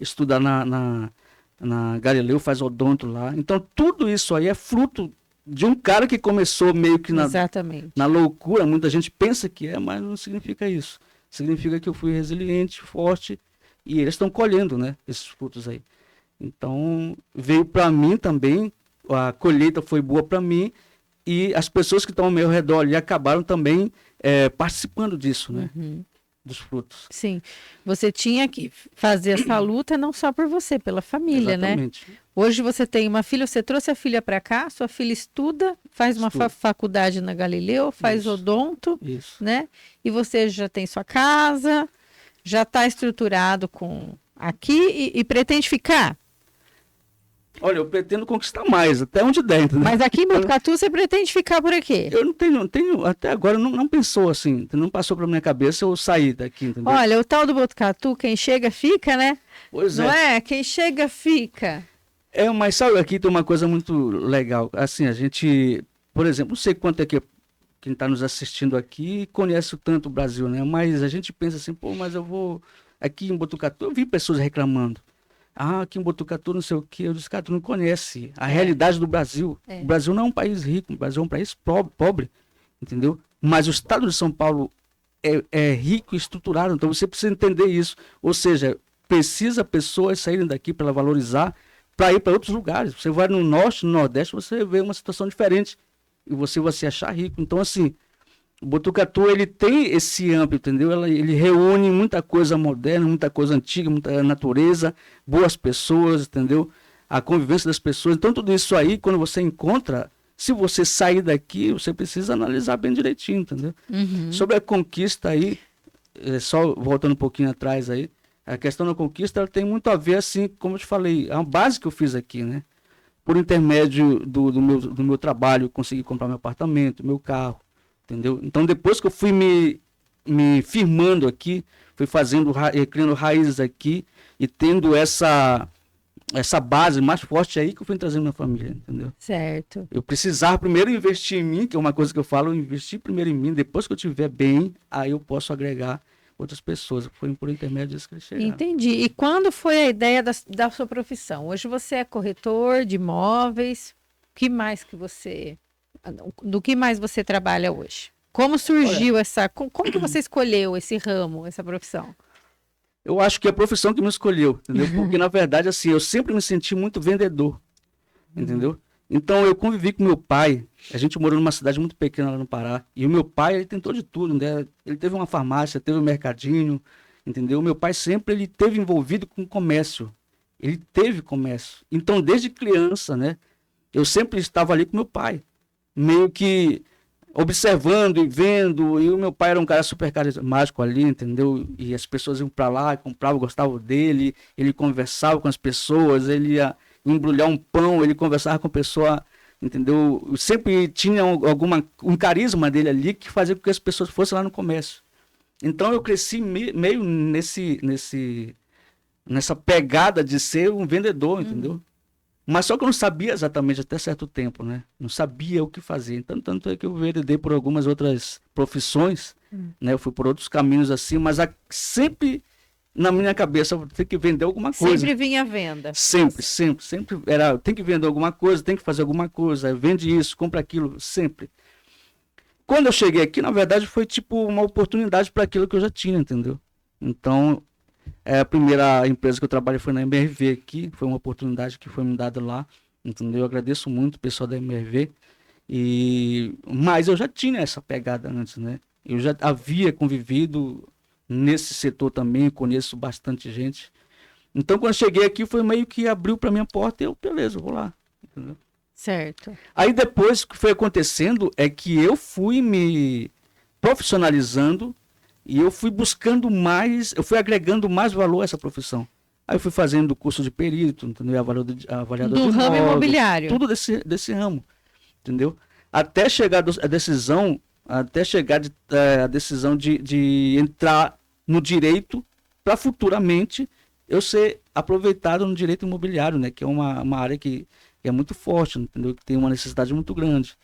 estuda na Galileu, faz odonto lá. Então tudo isso aí é fruto de um cara que começou meio que na loucura. Muita gente pensa que é, mas não significa isso. Significa que eu fui resiliente, forte, e eles estão colhendo, né, esses frutos aí. Então veio para mim também, a colheita foi boa para mim, e as pessoas que estão ao meu redor ali acabaram também participando disso, né? Dos frutos. Sim, você tinha que fazer essa luta não só por você, pela família, exatamente, né? Hoje você tem uma filha, você trouxe a filha para cá, sua filha estuda, faz uma faculdade na Galileu, faz odonto, né? E você já tem sua casa, já está estruturado aqui e pretende ficar? Olha, eu pretendo conquistar mais, até onde der, entendeu? Mas aqui em Botucatu você pretende ficar por aqui? Eu não tenho até agora não pensou assim, não passou pela minha cabeça eu sair daqui, entendeu? Olha, o tal do Botucatu, quem chega fica, né? Pois não é? Quem chega fica. Mas sabe, aqui tem uma coisa muito legal. Assim, a gente, por exemplo, não sei quanto é que quem está nos assistindo aqui conhece tanto o Brasil, né? Mas a gente pensa assim, pô, mas eu vou aqui em Botucatu, eu vi pessoas reclamando. Ah, aqui em Botucatu não sei o quê. Eu disse, cara, tu não conhece a realidade do Brasil. É. O Brasil não é um país rico, o Brasil é um país pobre, entendeu? Mas o estado de São Paulo é rico e estruturado, então você precisa entender isso. Ou seja, precisa pessoas saírem daqui para valorizar, para ir para outros lugares. Você vai no norte, no nordeste, você vê uma situação diferente e você vai se achar rico. Então, assim, o Botucatu, ele tem esse âmbito, entendeu? Ele reúne muita coisa moderna, muita coisa antiga, muita natureza, boas pessoas, entendeu? A convivência das pessoas. Então, tudo isso aí, quando você encontra, se você sair daqui, você precisa analisar bem direitinho, entendeu? Sobre a conquista aí, só voltando um pouquinho atrás aí, a questão da conquista, ela tem muito a ver, assim, como eu te falei, a base que eu fiz aqui, né? Por intermédio do meu trabalho, eu consegui comprar meu apartamento, meu carro, entendeu? Então, depois que eu fui me firmando aqui, fui criando raízes aqui e tendo essa base mais forte aí que eu fui trazendo minha família, entendeu? Certo. Eu precisava primeiro investir em mim, que é uma coisa que eu falo, investir primeiro em mim, depois que eu estiver bem, aí eu posso agregar outras pessoas. Foi por intermédio disso que eles chegaram. Entendi. E quando foi a ideia da sua profissão? Hoje você é corretor de imóveis. Do que mais você trabalha hoje? Como surgiu como que você escolheu esse ramo, essa profissão? Eu acho que é a profissão que me escolheu, entendeu? Porque, na verdade, assim, eu sempre me senti muito vendedor, entendeu? Então, eu convivi com meu pai, a gente morou numa cidade muito pequena lá no Pará, e o meu pai, ele tentou de tudo, né? Ele teve uma farmácia, teve um mercadinho, entendeu? O meu pai sempre, ele teve envolvido com comércio, ele teve comércio. Então, desde criança, né? Eu sempre estava ali com meu pai, meio que observando e vendo, e o meu pai era um cara super carismático ali, entendeu? E as pessoas iam para lá, compravam, gostavam dele, ele conversava com as pessoas, ele ia embrulhar um pão, ele conversava com a pessoa, entendeu? Sempre tinha um carisma dele ali que fazia com que as pessoas fossem lá no comércio. Então eu cresci meio nessa pegada de ser um vendedor, entendeu? Mas só que eu não sabia exatamente até certo tempo, né? Não sabia o que fazer. Então, tanto é que eu veredei por algumas outras profissões, né? Eu fui por outros caminhos assim, mas sempre na minha cabeça eu tenho que vender alguma coisa. Sempre vinha à venda. Sempre era, tem que vender alguma coisa, tem que fazer alguma coisa, vende isso, compra aquilo, sempre. Quando eu cheguei aqui, na verdade, foi tipo uma oportunidade para aquilo que eu já tinha, entendeu? Então, a primeira empresa que eu trabalhei foi na MRV aqui, foi uma oportunidade que foi me dada lá, entendeu? Eu agradeço muito o pessoal da MRV, mas eu já tinha essa pegada antes, né? Eu já havia convivido nesse setor também, conheço bastante gente. Então, quando eu cheguei aqui, foi meio que abriu para minha porta e eu, beleza, vou lá, entendeu? Certo. Aí depois o que foi acontecendo é que eu fui me profissionalizando e eu fui buscando mais, eu fui agregando mais valor a essa profissão. Aí eu fui fazendo o curso de perito, entendeu? Avaliador Do de ramo imóveis, imobiliário. tudo desse ramo, entendeu? Até chegar a decisão, a decisão de entrar no direito para futuramente eu ser aproveitado no direito imobiliário, né? Que é uma área que é muito forte, entendeu? Que tem uma necessidade muito grande.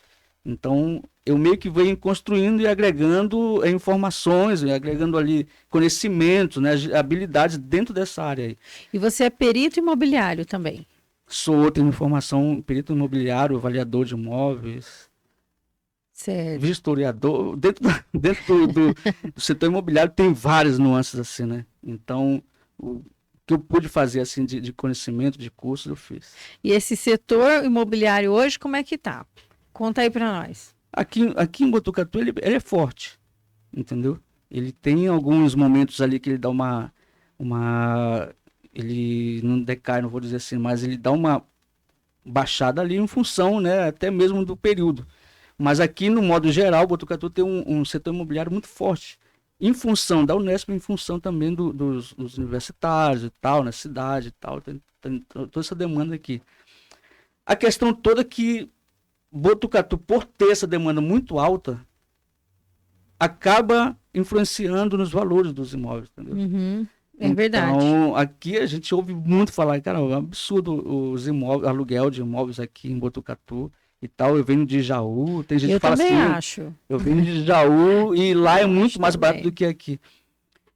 Então, eu meio que venho construindo e agregando informações, agregando ali conhecimentos, né, habilidades dentro dessa área aí. E você é perito imobiliário também? Tenho formação perito imobiliário, avaliador de imóveis, Certo. vistoriador. Dentro do setor imobiliário tem várias nuances assim, né? Então, o que eu pude fazer assim de conhecimento, de cursos, eu fiz. E esse setor imobiliário hoje, como é que tá? Conta aí para nós. Aqui em Botucatu ele é forte, entendeu? Ele tem alguns momentos ali que ele dá ele não decai, não vou dizer assim, mas ele dá uma baixada ali em função, né, até mesmo do período. Mas aqui, no modo geral, Botucatu tem um setor imobiliário muito forte, em função da Unesp, em função também dos universitários e tal, na cidade e tal, tem toda essa demanda aqui. A questão toda é que Botucatu, por ter essa demanda muito alta, acaba influenciando nos valores dos imóveis, entendeu? É verdade. Então, aqui a gente ouve muito falar, cara, é um absurdo os imóveis, aluguel de imóveis aqui em Botucatu e tal. Eu venho de Jaú, tem gente Eu que fala também assim, acho. eu venho de Jaú e lá é muito acho mais barato também. do que aqui.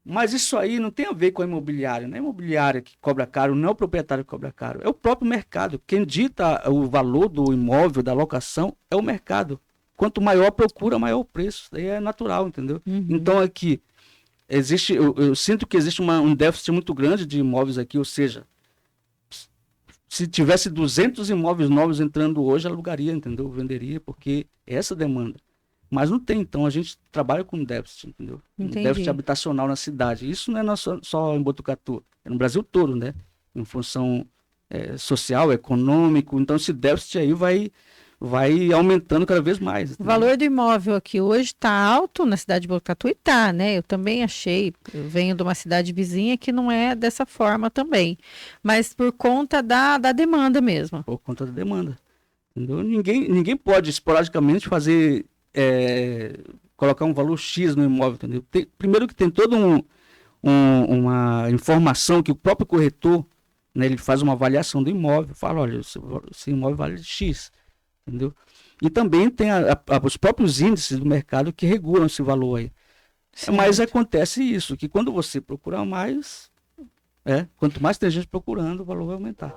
Mas isso aí não tem a ver com a imobiliária, não é a imobiliária que cobra caro, não é o proprietário que cobra caro, é o próprio mercado. Quem dita o valor do imóvel, da locação, é o mercado. Quanto maior a procura, maior o preço. Isso daí é natural, entendeu? Uhum. Então aqui, eu sinto que existe um déficit muito grande de imóveis aqui, ou seja, se tivesse 200 imóveis novos entrando hoje, alugaria, entendeu? Venderia, porque é essa demanda. Mas não tem, então a gente trabalha com déficit, entendeu? Um Entendi. déficit habitacional na cidade. Isso não é só em Botucatu, é no Brasil todo, né? Em função social, econômico. Então esse déficit aí vai aumentando cada vez mais. O entendeu? valor do imóvel aqui hoje está alto na cidade de Botucatu e tá, né? Eu também achei. Eu venho de uma cidade vizinha que não é dessa forma também. Mas por conta da demanda mesmo. Por conta da demanda. Entendeu? Ninguém pode esporadicamente colocar um valor X no imóvel, entendeu? Primeiro que tem toda uma informação que o próprio corretor, né, ele faz uma avaliação do imóvel, fala, olha, esse imóvel vale X, entendeu? E também tem os próprios índices do mercado que regulam esse valor aí. Mas Certo. acontece isso, que quando você procura mais, quanto mais tem gente procurando, o valor vai aumentar.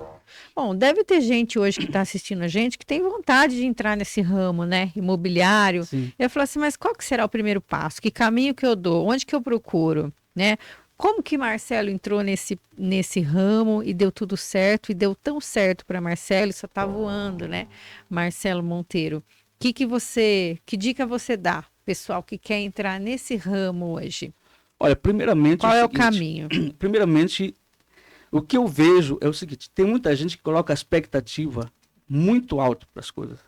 Bom, deve ter gente hoje que está assistindo a gente que tem vontade de entrar nesse ramo, né? Imobiliário. Sim. Eu falo assim, mas qual que será o primeiro passo? Que caminho que eu dou? Onde que eu procuro? Né? Como que Marcelo entrou nesse ramo e deu tudo certo? E deu tão certo para Marcelo, só tá voando, né? Marcelo Monteiro. Que dica você dá, pessoal que quer entrar nesse ramo hoje? Olha, primeiramente Qual é o seguinte, caminho? primeiramente, o que eu vejo é o seguinte, tem muita gente que coloca a expectativa muito alta para as coisas.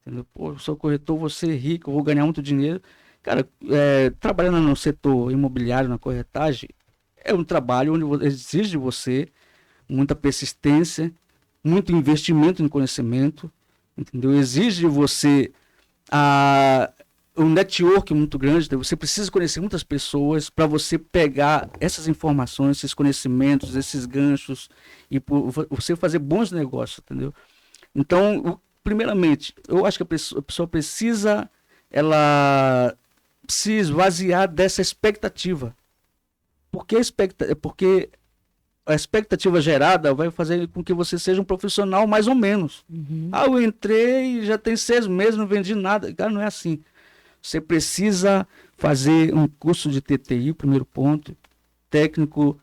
Entendeu? Pô, eu sou corretor, vou ser rico, vou ganhar muito dinheiro. Cara, trabalhando no setor imobiliário, na corretagem, é um trabalho onde exige de você muita persistência, muito investimento em conhecimento, entendeu? Exige de você um network muito grande, entendeu? Você precisa conhecer muitas pessoas para você pegar essas informações, esses conhecimentos, esses ganchos e você fazer bons negócios, entendeu? Então, primeiramente, eu acho que a pessoa precisa se esvaziar dessa expectativa. Porque a expectativa gerada vai fazer com que você seja um profissional mais ou menos. Uhum. Eu entrei e já tem 6 meses, não vendi nada. Cara, não é assim. Você precisa fazer um curso de TTI, primeiro ponto, técnico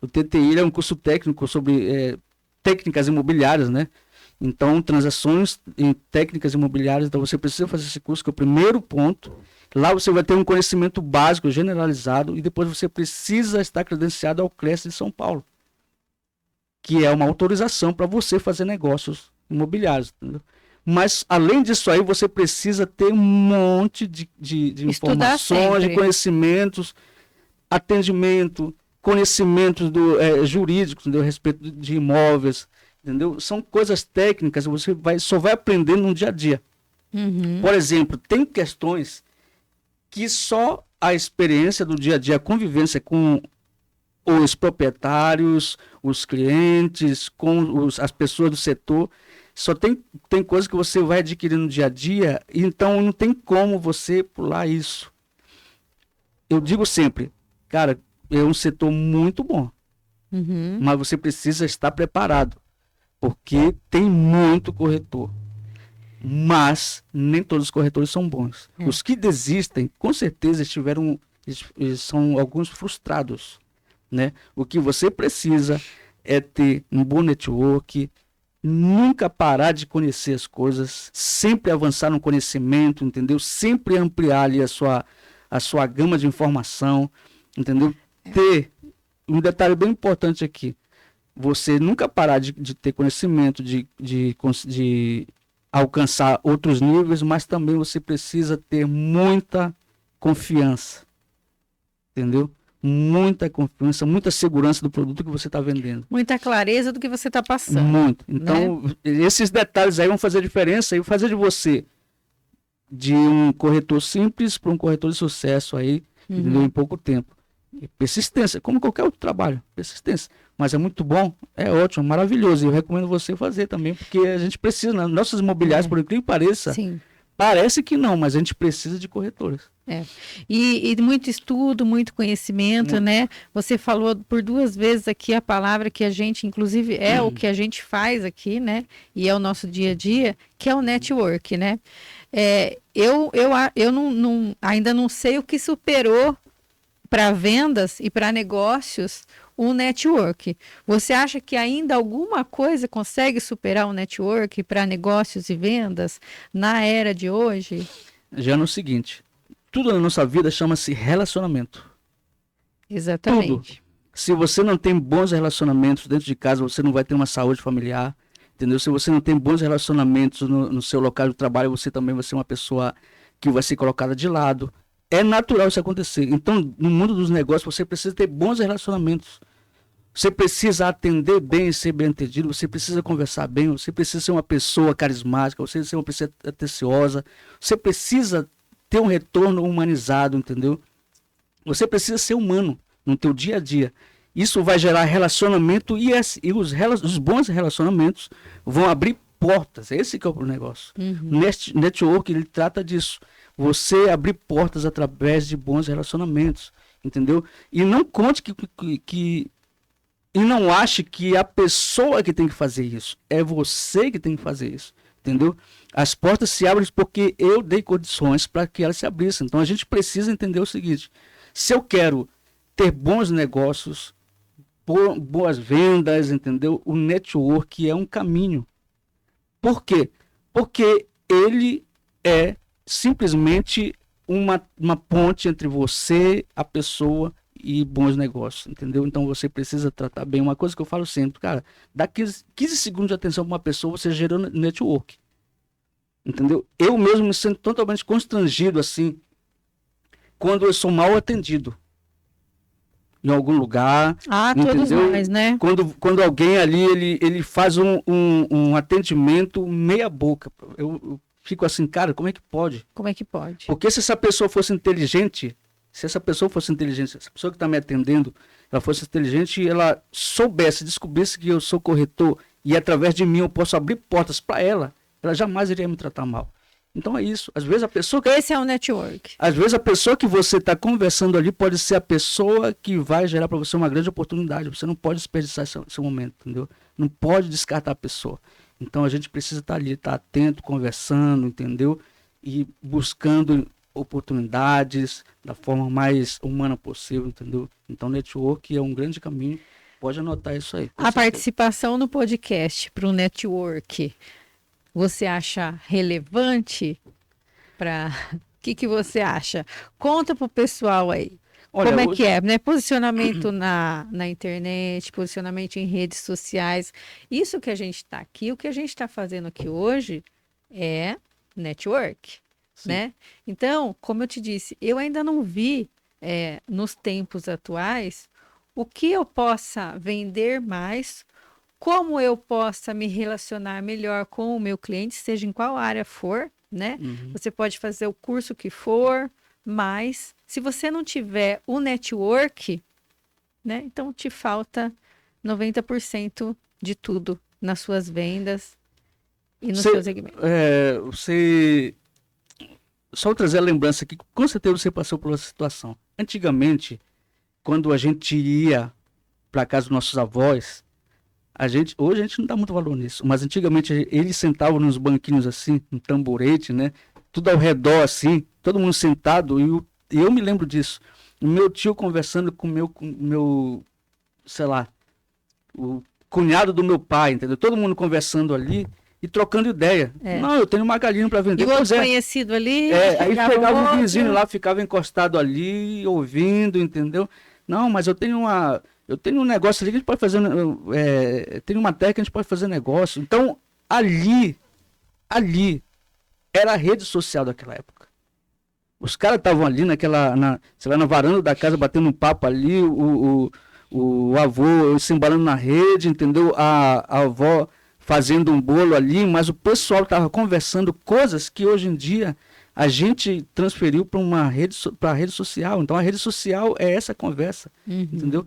o TTI é um curso técnico sobre técnicas imobiliárias, né? Então, transações em técnicas imobiliárias, então você precisa fazer esse curso, que é o primeiro ponto. Lá você vai ter um conhecimento básico, generalizado, e depois você precisa estar credenciado ao CRES de São Paulo, que é uma autorização para você fazer negócios imobiliários, entendeu? Mas, além disso aí, você precisa ter um monte de informações, de conhecimentos, atendimento, conhecimentos jurídicos, entendeu? A respeito de imóveis, entendeu? São coisas técnicas que você só vai aprendendo no dia a dia. Uhum. Por exemplo, tem questões que só a experiência do dia a dia, a convivência com os proprietários, os clientes, com as pessoas do setor, só tem coisas que você vai adquirindo no dia a dia, então não tem como você pular isso. Eu digo sempre, cara, é um setor muito bom, mas você precisa estar preparado, porque tem muito corretor. Mas nem todos os corretores são bons. Os que desistem, com certeza, eles são alguns frustrados, né? O que você precisa é ter um bom network, nunca parar de conhecer as coisas, sempre avançar no conhecimento, entendeu? Sempre ampliar ali a sua gama de informação, entendeu? Ter um detalhe bem importante aqui, você nunca parar de ter conhecimento, de alcançar outros níveis, mas também você precisa ter muita confiança, entendeu? Muita confiança, muita segurança do produto que você está vendendo. Muita clareza do que você está passando. Muito. Então, né? Esses detalhes aí vão fazer a diferença e fazer de você de um corretor simples para um corretor de sucesso aí, entendeu? Em pouco tempo. E persistência, como qualquer outro trabalho, persistência. Mas é muito bom, é ótimo, maravilhoso. E eu recomendo você fazer também, porque a gente precisa, nas nossas imobiliárias, por incrível que pareça, Sim. parece que não, mas a gente precisa de corretores. E muito estudo, muito conhecimento, né? Você falou por 2 vezes aqui a palavra que a gente, inclusive, é o que a gente faz aqui, né? E é o nosso dia a dia, que é o network, né? Eu ainda não sei o que superou para vendas e para negócios o network. Você acha que ainda alguma coisa consegue superar o network para negócios e vendas na era de hoje? Já no seguinte, tudo na nossa vida chama-se relacionamento. Exatamente. Se você não tem bons relacionamentos dentro de casa, você não vai ter uma saúde familiar, entendeu? Se você não tem bons relacionamentos no seu local de trabalho, você também vai ser uma pessoa que vai ser colocada de lado. É natural isso acontecer. Então, no mundo dos negócios, você precisa ter bons relacionamentos. Você precisa atender bem e ser bem entendido, você precisa conversar bem, você precisa ser uma pessoa carismática, você precisa ser uma pessoa atenciosa, você precisa ter um retorno humanizado, entendeu? Você precisa ser humano no teu dia a dia. Isso vai gerar relacionamento e os bons relacionamentos vão abrir portas. Esse que é o negócio. Uhum. Network, ele trata disso. Você abrir portas através de bons relacionamentos, entendeu? E não conte e não ache que a pessoa que tem que fazer isso. É você que tem que fazer isso, entendeu? As portas se abrem porque eu dei condições para que elas se abrissem. Então a gente precisa entender o seguinte: se eu quero ter bons negócios, boas vendas, entendeu? O network é um caminho. Por quê? Porque ele é simplesmente uma ponte entre você, a pessoa e bons negócios, entendeu? Então você precisa tratar bem. Uma coisa que eu falo sempre, cara, dá 15 segundos de atenção para uma pessoa, você gerou network. Entendeu? Eu mesmo me sinto totalmente constrangido assim quando eu sou mal atendido em algum lugar. Todos nós, né? Quando alguém ali ele faz um atendimento meia boca. Eu fico assim, cara, como é que pode? Como é que pode? Porque se essa pessoa fosse inteligente, se essa pessoa que está me atendendo, ela fosse inteligente e ela soubesse, descobrisse que eu sou corretor e através de mim eu posso abrir portas para ela jamais iria me tratar mal. Então é isso. Às vezes a pessoa Esse é o network. Às vezes a pessoa que você está conversando ali pode ser a pessoa que vai gerar para você uma grande oportunidade. Você não pode desperdiçar esse momento, entendeu? Não pode descartar a pessoa. Então a gente precisa estar ali, estar atento, conversando, entendeu? E buscando oportunidades da forma mais humana possível, entendeu? Então network é um grande caminho. Pode anotar isso aí. A participação no podcast para o network, você acha relevante? O que você acha? Conta pro pessoal aí. Olha, como é que é, né? Posicionamento na internet, posicionamento em redes sociais. Isso que a gente está aqui, o que a gente está fazendo aqui hoje é network, né? Então, como eu te disse, eu ainda não vi nos tempos atuais o que eu possa vender mais, como eu possa me relacionar melhor com o meu cliente, seja em qual área for, né? Uhum. Você pode fazer o curso que for, mas se você não tiver o network, né? Então te falta 90% de tudo nas suas vendas e no seu segmento. Só trazer a lembrança aqui, com certeza você passou por essa situação. Antigamente, quando a gente ia para casa dos nossos avós, hoje a gente não dá muito valor nisso, mas antigamente eles sentavam nos banquinhos assim, no tamborete, né? Tudo ao redor assim, todo mundo sentado, e eu me lembro disso. O meu tio conversando com o meu, sei lá, o cunhado do meu pai, entendeu? Todo mundo conversando ali e trocando ideia. Não, eu tenho uma galinha para vender. E o outro conhecido ali. Aí chegava um vizinho lá, ficava encostado ali, ouvindo, entendeu? Não, mas eu tenho um negócio ali que a gente pode fazer, tem uma técnica que a gente pode fazer negócio. Então, ali era a rede social daquela época. Os caras estavam ali na varanda da casa, batendo um papo ali, o avô se embalando na rede, entendeu? A avó fazendo um bolo ali, mas o pessoal estava conversando coisas que hoje em dia a gente transferiu para para a rede social. Então a rede social é essa conversa, entendeu?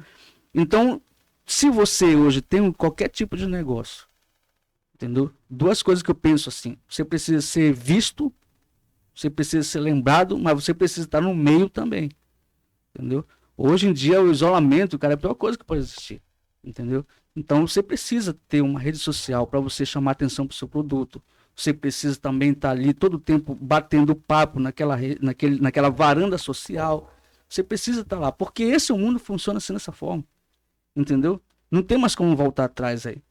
Então, se você hoje tem qualquer tipo de negócio, entendeu? Duas coisas que eu penso assim: você precisa ser visto, você precisa ser lembrado, mas você precisa estar no meio também, entendeu? Hoje em dia o isolamento, cara, é a pior coisa que pode existir, entendeu? Então você precisa ter uma rede social para você chamar atenção para o seu produto. Você precisa também estar ali todo o tempo batendo papo naquela varanda social. Você precisa estar lá, porque esse mundo funciona assim dessa forma, entendeu? Não tem mais como voltar atrás aí.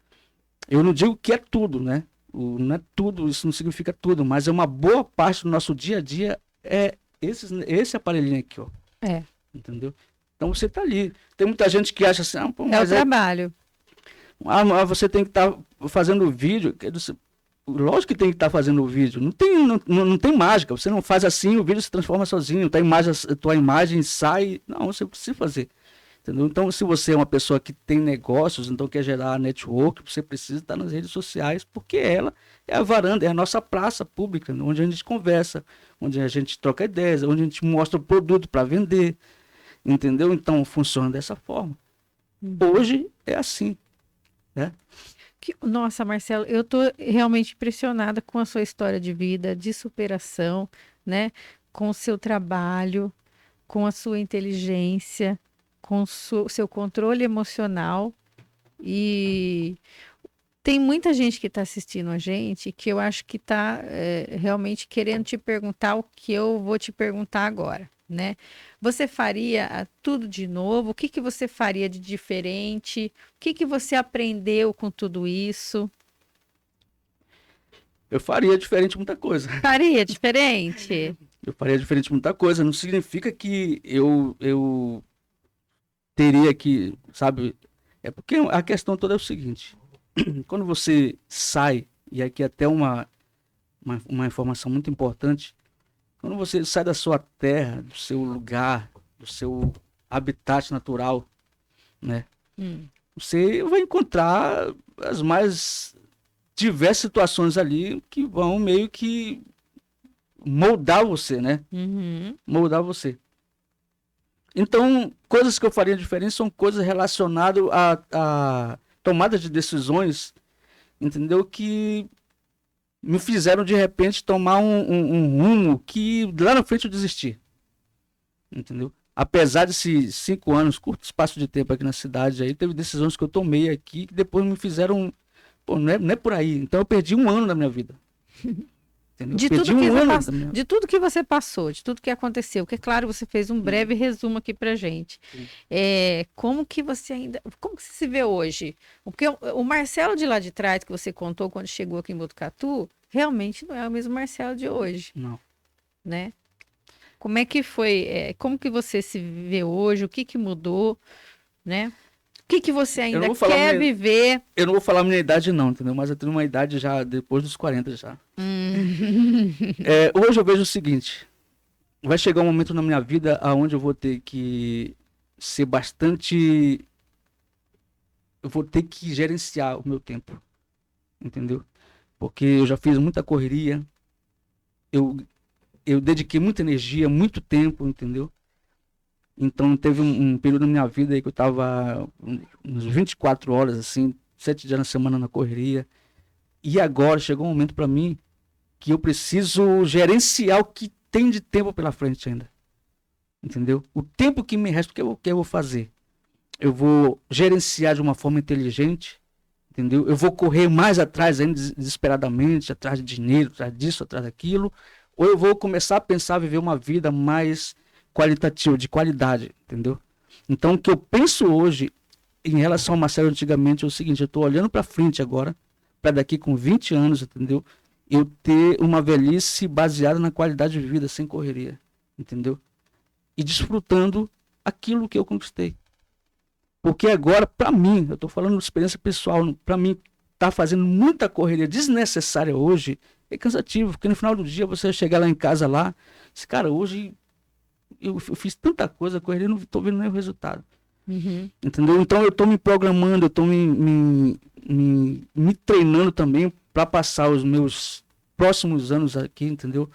Eu não digo que é tudo, né? Não é tudo, isso não significa tudo, mas é uma boa parte do nosso dia a dia é esse aparelhinho aqui, ó. É. Entendeu? Então você tá ali. Tem muita gente que acha assim, pô, É o mas trabalho. você tem que estar fazendo vídeo. Lógico que tem que estar fazendo o vídeo. Não tem mágica. Você não faz assim, o vídeo se transforma sozinho. Tua imagem sai. Não, você precisa fazer. Entendeu? Então, se você é uma pessoa que tem negócios, então quer gerar network, você precisa estar nas redes sociais, porque ela é a varanda, é a nossa praça pública, onde a gente conversa, onde a gente troca ideias, onde a gente mostra o produto para vender. Entendeu? Então, funciona dessa forma. Hoje é assim, né? Nossa, Marcelo, eu tô realmente impressionada com a sua história de vida, de superação, né? Com o seu trabalho, com a sua inteligência, com o seu controle emocional. E tem muita gente que está assistindo a gente que eu acho que está realmente querendo te perguntar o que eu vou te perguntar agora, né? Você faria tudo de novo? O que que você faria de diferente? O que que você aprendeu com tudo isso? Eu faria diferente muita coisa. Faria diferente? Eu faria diferente muita coisa. Não significa que eu teria que, sabe? É porque a questão toda é o seguinte: quando você sai, e aqui até uma informação muito importante, quando você sai da sua terra, do seu lugar, do seu habitat natural, né? Você vai encontrar as mais diversas situações ali que vão meio que moldar você, né? Moldar você. Então, coisas que eu faria diferente são coisas relacionadas a tomada de decisões, entendeu? Que me fizeram, de repente, tomar um rumo que lá na frente eu desisti. Entendeu? Apesar desses 5 anos, curto espaço de tempo aqui na cidade, aí teve decisões que eu tomei aqui que depois me fizeram... Pô, não é por aí. Então eu perdi 1 ano da minha vida. Entendeu? De tudo que você passou, de tudo que aconteceu, que é claro, você fez um breve resumo aqui pra gente. Como que você se vê hoje? Porque o Marcelo de lá de trás, que você contou quando chegou aqui em Botucatu, realmente não é o mesmo Marcelo de hoje. Não. Né? Como é que foi? Como que você se vê hoje? O que que mudou? Né? O que você ainda quer viver? Eu não vou falar a minha idade não, entendeu? Mas eu tenho uma idade já depois dos 40 já. Hoje eu vejo o seguinte: vai chegar um momento na minha vida onde eu vou ter que ser bastante... Eu vou ter que gerenciar o meu tempo, entendeu? Porque eu já fiz muita correria, eu dediquei muita energia, muito tempo, entendeu? Então teve um período na minha vida aí que eu tava uns 24 horas, assim, 7 dias na semana na correria. E agora chegou um momento para mim que eu preciso gerenciar o que tem de tempo pela frente ainda. Entendeu? O tempo que me resta, o que eu vou fazer? Eu vou gerenciar de uma forma inteligente, entendeu? Eu vou correr mais atrás ainda desesperadamente, atrás de dinheiro, atrás disso, atrás daquilo. Ou eu vou começar a pensar, viver uma vida mais qualitativa, de qualidade, entendeu? Então, o que eu penso hoje em relação ao Marcelo antigamente é o seguinte: eu estou olhando para frente agora, para daqui com 20 anos, entendeu? Eu ter uma velhice baseada na qualidade de vida, sem correria, entendeu? E desfrutando aquilo que eu conquistei. Porque agora, para mim, eu estou falando de experiência pessoal, para mim, tá fazendo muita correria desnecessária hoje é cansativo, porque no final do dia você chegar lá em casa lá, esse cara, hoje eu fiz tanta coisa, correria, não tô vendo nenhum resultado. Entendeu? Então eu tô me programando, eu tô me treinando também para passar os meus próximos anos aqui, entendeu?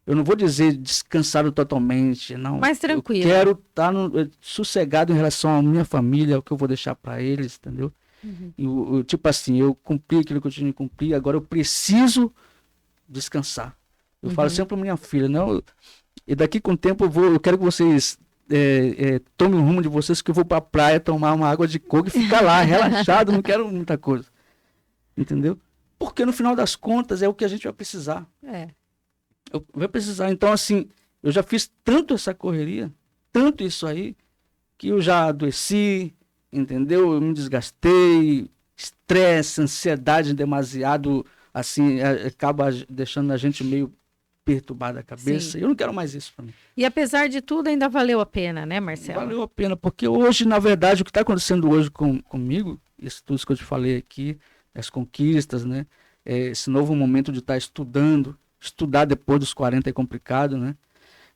Eu não vou dizer descansado totalmente, não. Mais tranquilo. Eu quero estar sossegado em relação à minha família, o que eu vou deixar para eles, entendeu? E tipo assim, eu cumpri aquilo que eu tinha que cumprir, agora eu preciso descansar. Eu falo sempre para minha filha, não, e daqui com o tempo eu quero que vocês tomem o rumo de vocês, que eu vou para a praia tomar uma água de coco e ficar lá, relaxado, não quero muita coisa. Entendeu? Porque no final das contas é o que a gente vai precisar. Vai precisar. Então, assim, eu já fiz tanto essa correria, tanto isso aí, que eu já adoeci, entendeu? Eu me desgastei, estresse, ansiedade demasiado, assim, acaba deixando a gente meio perturbada a cabeça. Sim. Eu não quero mais isso para mim. E apesar de tudo, ainda valeu a pena, né, Marcelo? Valeu a pena, porque hoje, na verdade, o que está acontecendo hoje comigo, isso tudo isso que eu te falei aqui, as conquistas, né? Esse novo momento de estar estudando. Estudar depois dos 40 é complicado, né?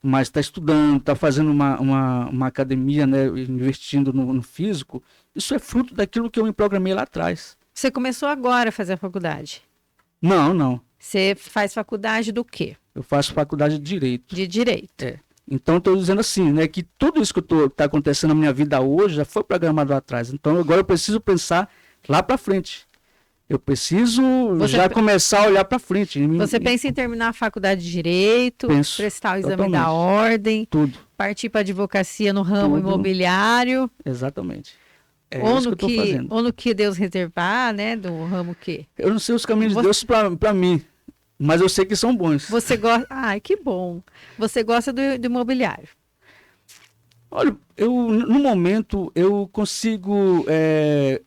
Mas está estudando, está fazendo uma academia, né? Investindo no físico. Isso é fruto daquilo que eu me programei lá atrás. Você começou agora a fazer a faculdade? Não. Você faz faculdade do quê? Eu faço faculdade de Direito. De Direito. Então, estou dizendo assim, né? Que tudo isso que está acontecendo na minha vida hoje já foi programado lá atrás. Então, agora eu preciso pensar lá para frente. Eu preciso começar a olhar para frente. Você pensa em terminar a faculdade de Direito, prestar o exame da ordem, partir para advocacia no ramo imobiliário. Exatamente. Ou isso que eu estou fazendo. Ou no que Deus reservar, né? Do ramo que? Eu não sei os caminhos de Deus para mim, mas eu sei que são bons. Você gosta... Ai, que bom. Você gosta do imobiliário. Olha, no momento, eu consigo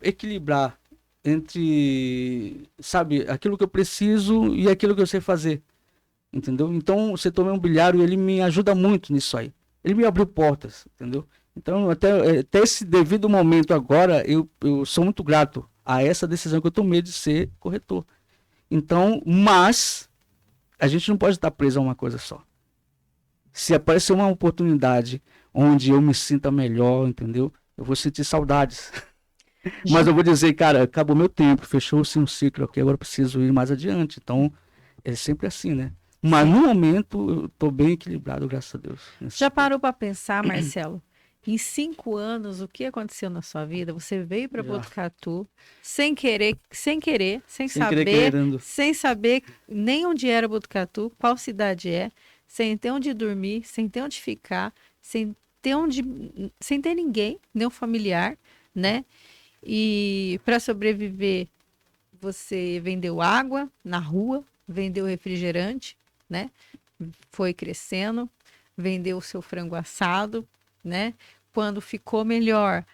equilibrar entre, sabe, aquilo que eu preciso e aquilo que eu sei fazer, entendeu? Então, o setor imobiliário, ele me ajuda muito nisso aí. Ele me abriu portas, entendeu? Então, até esse devido momento agora, eu sou muito grato a essa decisão que eu tomei de ser corretor. Então, mas a gente não pode estar preso a uma coisa só. Se aparecer uma oportunidade onde eu me sinta melhor, entendeu? Eu vou sentir saudades. Mas eu vou dizer, cara, acabou meu tempo, fechou-se um ciclo aqui, agora eu preciso ir mais adiante. Então, é sempre assim, né? Mas no momento, eu tô bem equilibrado, graças a Deus. Já parou para pensar, Marcelo? Em 5 anos, o que aconteceu na sua vida? Você veio para Botucatu sem querer, sem saber nem onde era Botucatu, qual cidade é, sem ter onde dormir, sem ter onde ficar, sem ter ninguém, nenhum familiar, né? E para sobreviver, você vendeu água na rua, vendeu refrigerante, né? Foi crescendo, vendeu o seu frango assado, né? Quando ficou melhor,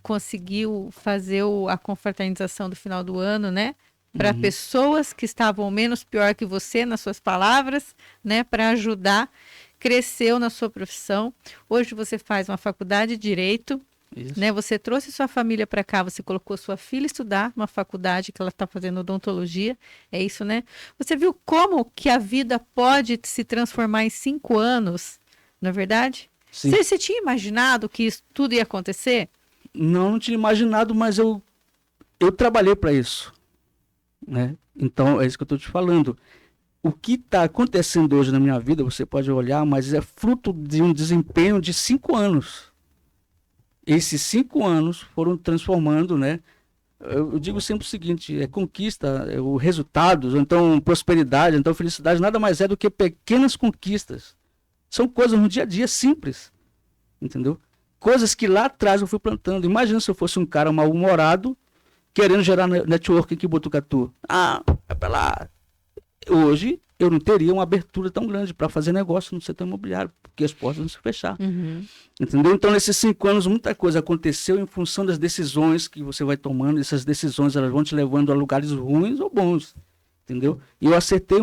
conseguiu fazer a confraternização do final do ano, né? Para pessoas que estavam menos pior que você, nas suas palavras, né? Para ajudar, cresceu na sua profissão. Hoje você faz uma faculdade de Direito, né? Você trouxe sua família para cá, você colocou sua filha estudar numa faculdade que ela está fazendo odontologia, é isso, né? Você viu como que a vida pode se transformar em 5 anos, não é verdade? Sim. Você tinha imaginado que isso tudo ia acontecer? Não tinha imaginado, mas eu trabalhei para isso, né? Então, é isso que eu estou te falando. O que está acontecendo hoje na minha vida, você pode olhar, mas é fruto de um desempenho de 5 anos. Esses 5 anos foram transformando, né? Eu digo sempre o seguinte, conquista, o resultados, ou então prosperidade, então felicidade, nada mais é do que pequenas conquistas. São coisas no dia a dia simples, entendeu? Coisas que lá atrás eu fui plantando. Imagina se eu fosse um cara mal-humorado, querendo gerar network aqui em Botucatu. É pra lá. Hoje eu não teria uma abertura tão grande para fazer negócio no setor imobiliário, porque as portas não se fechar. Entendeu? Então, nesses 5 anos, muita coisa aconteceu em função das decisões que você vai tomando. Essas decisões, elas vão te levando a lugares ruins ou bons. Entendeu? E eu acertei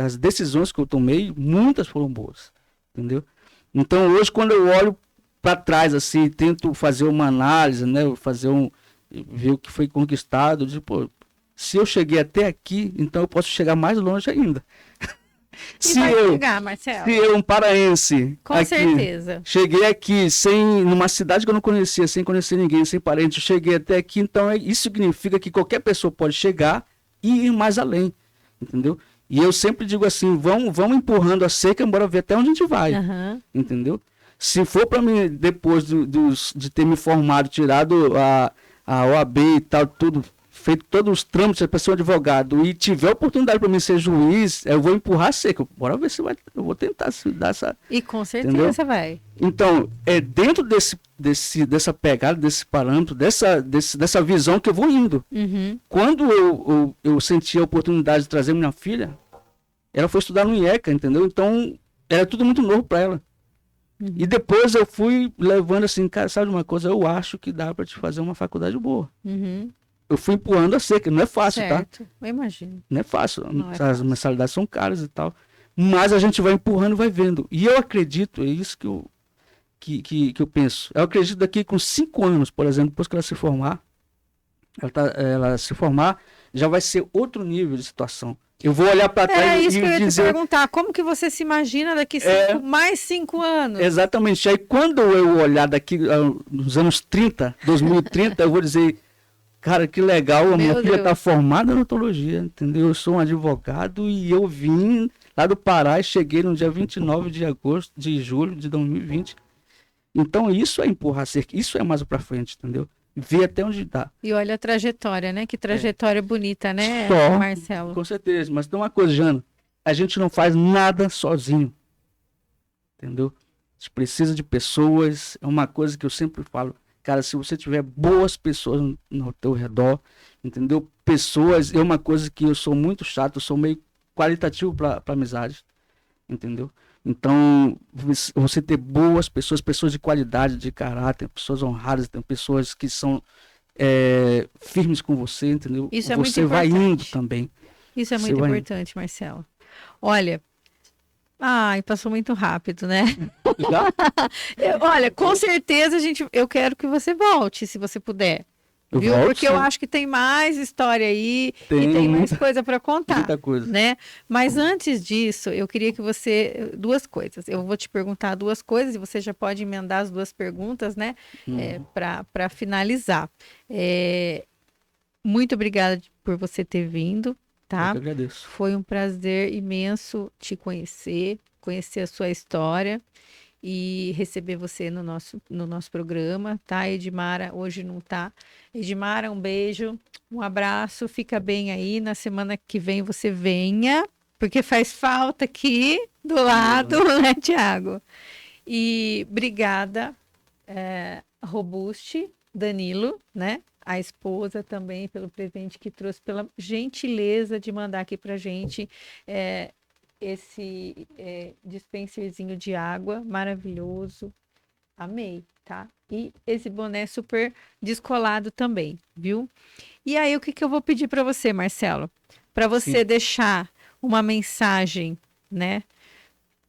as decisões que eu tomei, muitas foram boas. Entendeu? Então, hoje, quando eu olho para trás, assim, tento fazer uma análise, né? Ver o que foi conquistado, tipo, se eu cheguei até aqui, então eu posso chegar mais longe ainda. Chegar, Marcelo. Se eu, um paraense, com certeza, cheguei aqui numa cidade que eu não conhecia, sem conhecer ninguém, sem parente, cheguei até aqui, então isso significa que qualquer pessoa pode chegar e ir mais além, entendeu? E eu sempre digo assim, vamos empurrando a seca, embora ver até onde a gente vai, Aham. entendeu? Se for para mim, depois de ter me formado, tirado a OAB e tal, tudo, feito todos os trâmites para ser um advogado, e tiver oportunidade para mim ser juiz, eu vou empurrar a seca. Bora ver se vai, eu vou tentar dar essa... E com certeza Entendeu? vai. Então, é dentro dessa pegada, desse parâmetro, dessa visão que eu vou indo. Uhum. Quando eu senti a oportunidade de trazer minha filha, ela foi estudar no IECA, entendeu? Então, era tudo muito novo para ela. Uhum. E depois eu fui levando assim, cara, sabe uma coisa? Eu acho que dá para te fazer uma faculdade boa. Uhum. Eu fui empurrando a seca, não é fácil, tá? Certo, eu imagino. Não é fácil. Não é As fácil. mensalidades são caras e tal. Mas a gente vai empurrando e vai vendo. E eu acredito, é isso que eu penso. Eu acredito daqui com 5 anos, por exemplo, depois que ela se formar, ela se formar, já vai ser outro nível de situação. Eu vou olhar para trás É isso e que eu ia te dizer... perguntar. Como que você se imagina daqui mais 5 anos? Exatamente. Aí quando eu olhar daqui nos anos 30, 2030, eu vou dizer, cara, que legal, a minha Meu filha Deus. está formada em odontologia, entendeu? Eu sou um advogado e eu vim lá do Pará e cheguei no dia 29 de julho de 2020. Então isso é empurrar cerca, isso é mais para frente, entendeu? Ver até onde dá. E olha a trajetória, né? Que trajetória bonita, né, Só. Marcelo? Com certeza, mas tem uma coisa, Jana, a gente não faz nada sozinho, entendeu? A gente precisa de pessoas, é uma coisa que eu sempre falo, cara, se você tiver boas pessoas no teu redor, entendeu? Pessoas, é uma coisa que eu sou muito chato, eu sou meio qualitativo para amizade, entendeu? Então, você ter boas pessoas, pessoas de qualidade, de caráter, pessoas honradas, tem pessoas que são firmes com você, entendeu? Isso é muito Você vai importante. indo também. Isso é Você muito vai- importante, Marcelo. Olha, ai, passou muito rápido, né? Já? Olha, com certeza eu quero que você volte, se você puder. Eu Viu? volto, Porque eu sim. acho que tem mais história aí e Tem tem mais muita- coisa para contar, Muita coisa. né? Mas antes disso, eu queria que você duas coisas. Eu vou te perguntar duas coisas e você já pode emendar as duas perguntas, né? Para finalizar. Muito obrigada por você ter vindo, Eu tá? que agradeço. Foi um prazer imenso te conhecer a sua história e receber você no nosso programa, tá? Edmara hoje não tá. Edmara, um beijo, um abraço, fica bem aí. Na semana que vem você venha, porque faz falta aqui do lado, né, Tiago? E obrigada, Robuste, Danilo, né? A esposa também pelo presente que trouxe, pela gentileza de mandar aqui pra gente esse dispenserzinho de água maravilhoso. Amei, tá? E esse boné super descolado também, viu? E aí, o que que eu vou pedir para você, Marcelo? Para você Sim. deixar uma mensagem, né,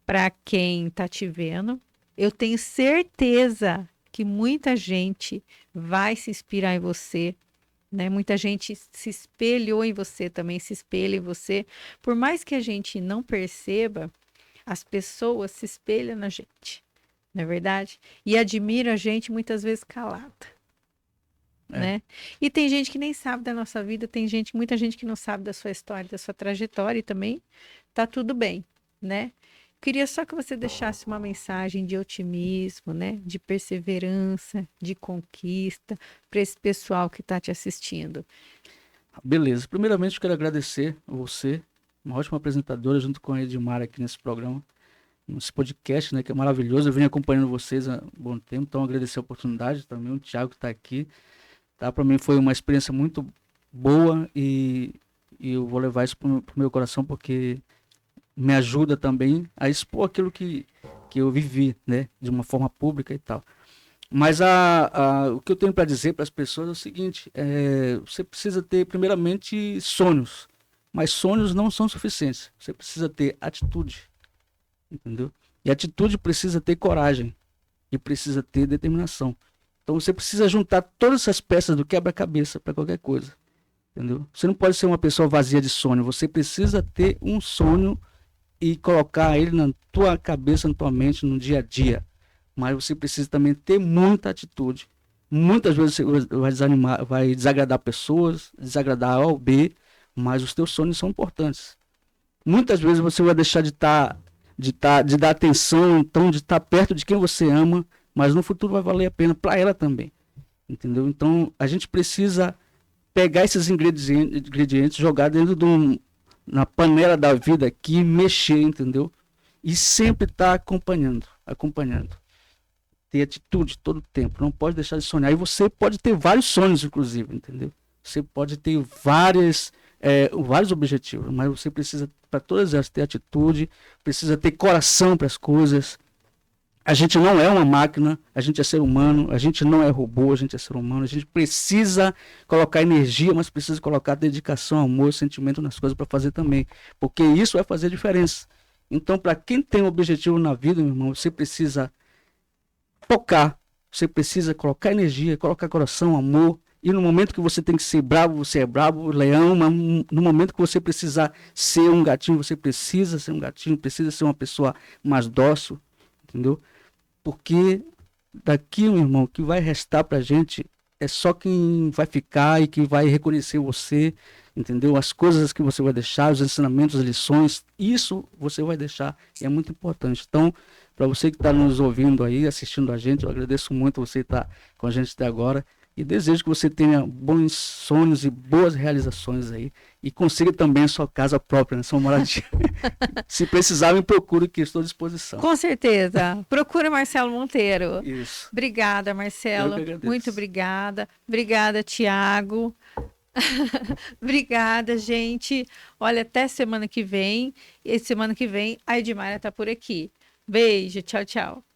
para quem tá te vendo. Eu tenho certeza que muita gente vai se inspirar em você, né? Muita gente se espelhou em você também, se espelha em você. Por mais que a gente não perceba, as pessoas se espelham na gente, não é verdade? E admiram a gente muitas vezes calada, né? E tem gente que nem sabe da nossa vida, muita gente que não sabe da sua história, da sua trajetória e também tá tudo bem, né? Queria só que você deixasse uma mensagem de otimismo, né? De perseverança, de conquista para esse pessoal que está te assistindo. Beleza. Primeiramente, eu quero agradecer a você, uma ótima apresentadora, junto com a Edmara aqui nesse programa, nesse podcast, né, que é maravilhoso. Eu venho acompanhando vocês há um bom tempo, então agradecer a oportunidade também, o Thiago que está aqui. Tá? Para mim foi uma experiência muito boa e eu vou levar isso para o meu coração porque me ajuda também a expor aquilo que eu vivi, né, de uma forma pública e tal. Mas o que eu tenho para dizer para as pessoas é o seguinte, você precisa ter primeiramente sonhos, mas sonhos não são suficientes, você precisa ter atitude, entendeu? E atitude precisa ter coragem e precisa ter determinação. Então você precisa juntar todas essas peças do quebra-cabeça para qualquer coisa, entendeu? Você não pode ser uma pessoa vazia de sonho, você precisa ter um sonho e colocar ele na tua cabeça, na tua mente, no dia a dia. Mas você precisa também ter muita atitude. Muitas vezes você vai desanimar, vai desagradar pessoas, desagradar A ou B, mas os teus sonhos são importantes. muitas vezes você vai deixar de dar atenção, então de estar perto de quem você ama, mas no futuro vai valer a pena para ela também, entendeu? Então a gente precisa pegar esses ingredientes, jogar dentro na panela da vida aqui, mexer, entendeu? E sempre estar acompanhando. Ter atitude todo o tempo, não pode deixar de sonhar. E você pode ter vários sonhos, inclusive, entendeu? Você pode ter vários objetivos, mas você precisa, para todas elas, ter atitude, precisa ter coração para as coisas. A gente não é uma máquina, a gente é ser humano, a gente não é robô, a gente é ser humano. A gente precisa colocar energia, mas precisa colocar dedicação, amor, sentimento nas coisas para fazer também, porque isso vai fazer diferença. Então, para quem tem um objetivo na vida, meu irmão, você precisa focar, você precisa colocar energia, colocar coração, amor. E no momento que você tem que ser bravo, você é bravo, leão, mas no momento que você precisar ser um gatinho, você precisa ser um gatinho, precisa ser uma pessoa mais dócil, entendeu? Porque daqui, meu irmão, o que vai restar pra gente é só quem vai ficar e que vai reconhecer você, entendeu? As coisas que você vai deixar, os ensinamentos, as lições, isso você vai deixar e é muito importante. Então, para você que está nos ouvindo aí, assistindo a gente, eu agradeço muito você estar com a gente até agora. E desejo que você tenha bons sonhos e boas realizações aí. E consiga também a sua casa própria, né? Sua moradia. Se precisar, me procure, que estou à disposição. Com certeza. Procura Marcelo Monteiro. Isso. Obrigada, Marcelo. Eu que agradeço. Muito obrigada. Obrigada, Tiago. Obrigada, gente. Olha, até semana que vem. E semana que vem a Edmara está por aqui. Beijo. Tchau, tchau.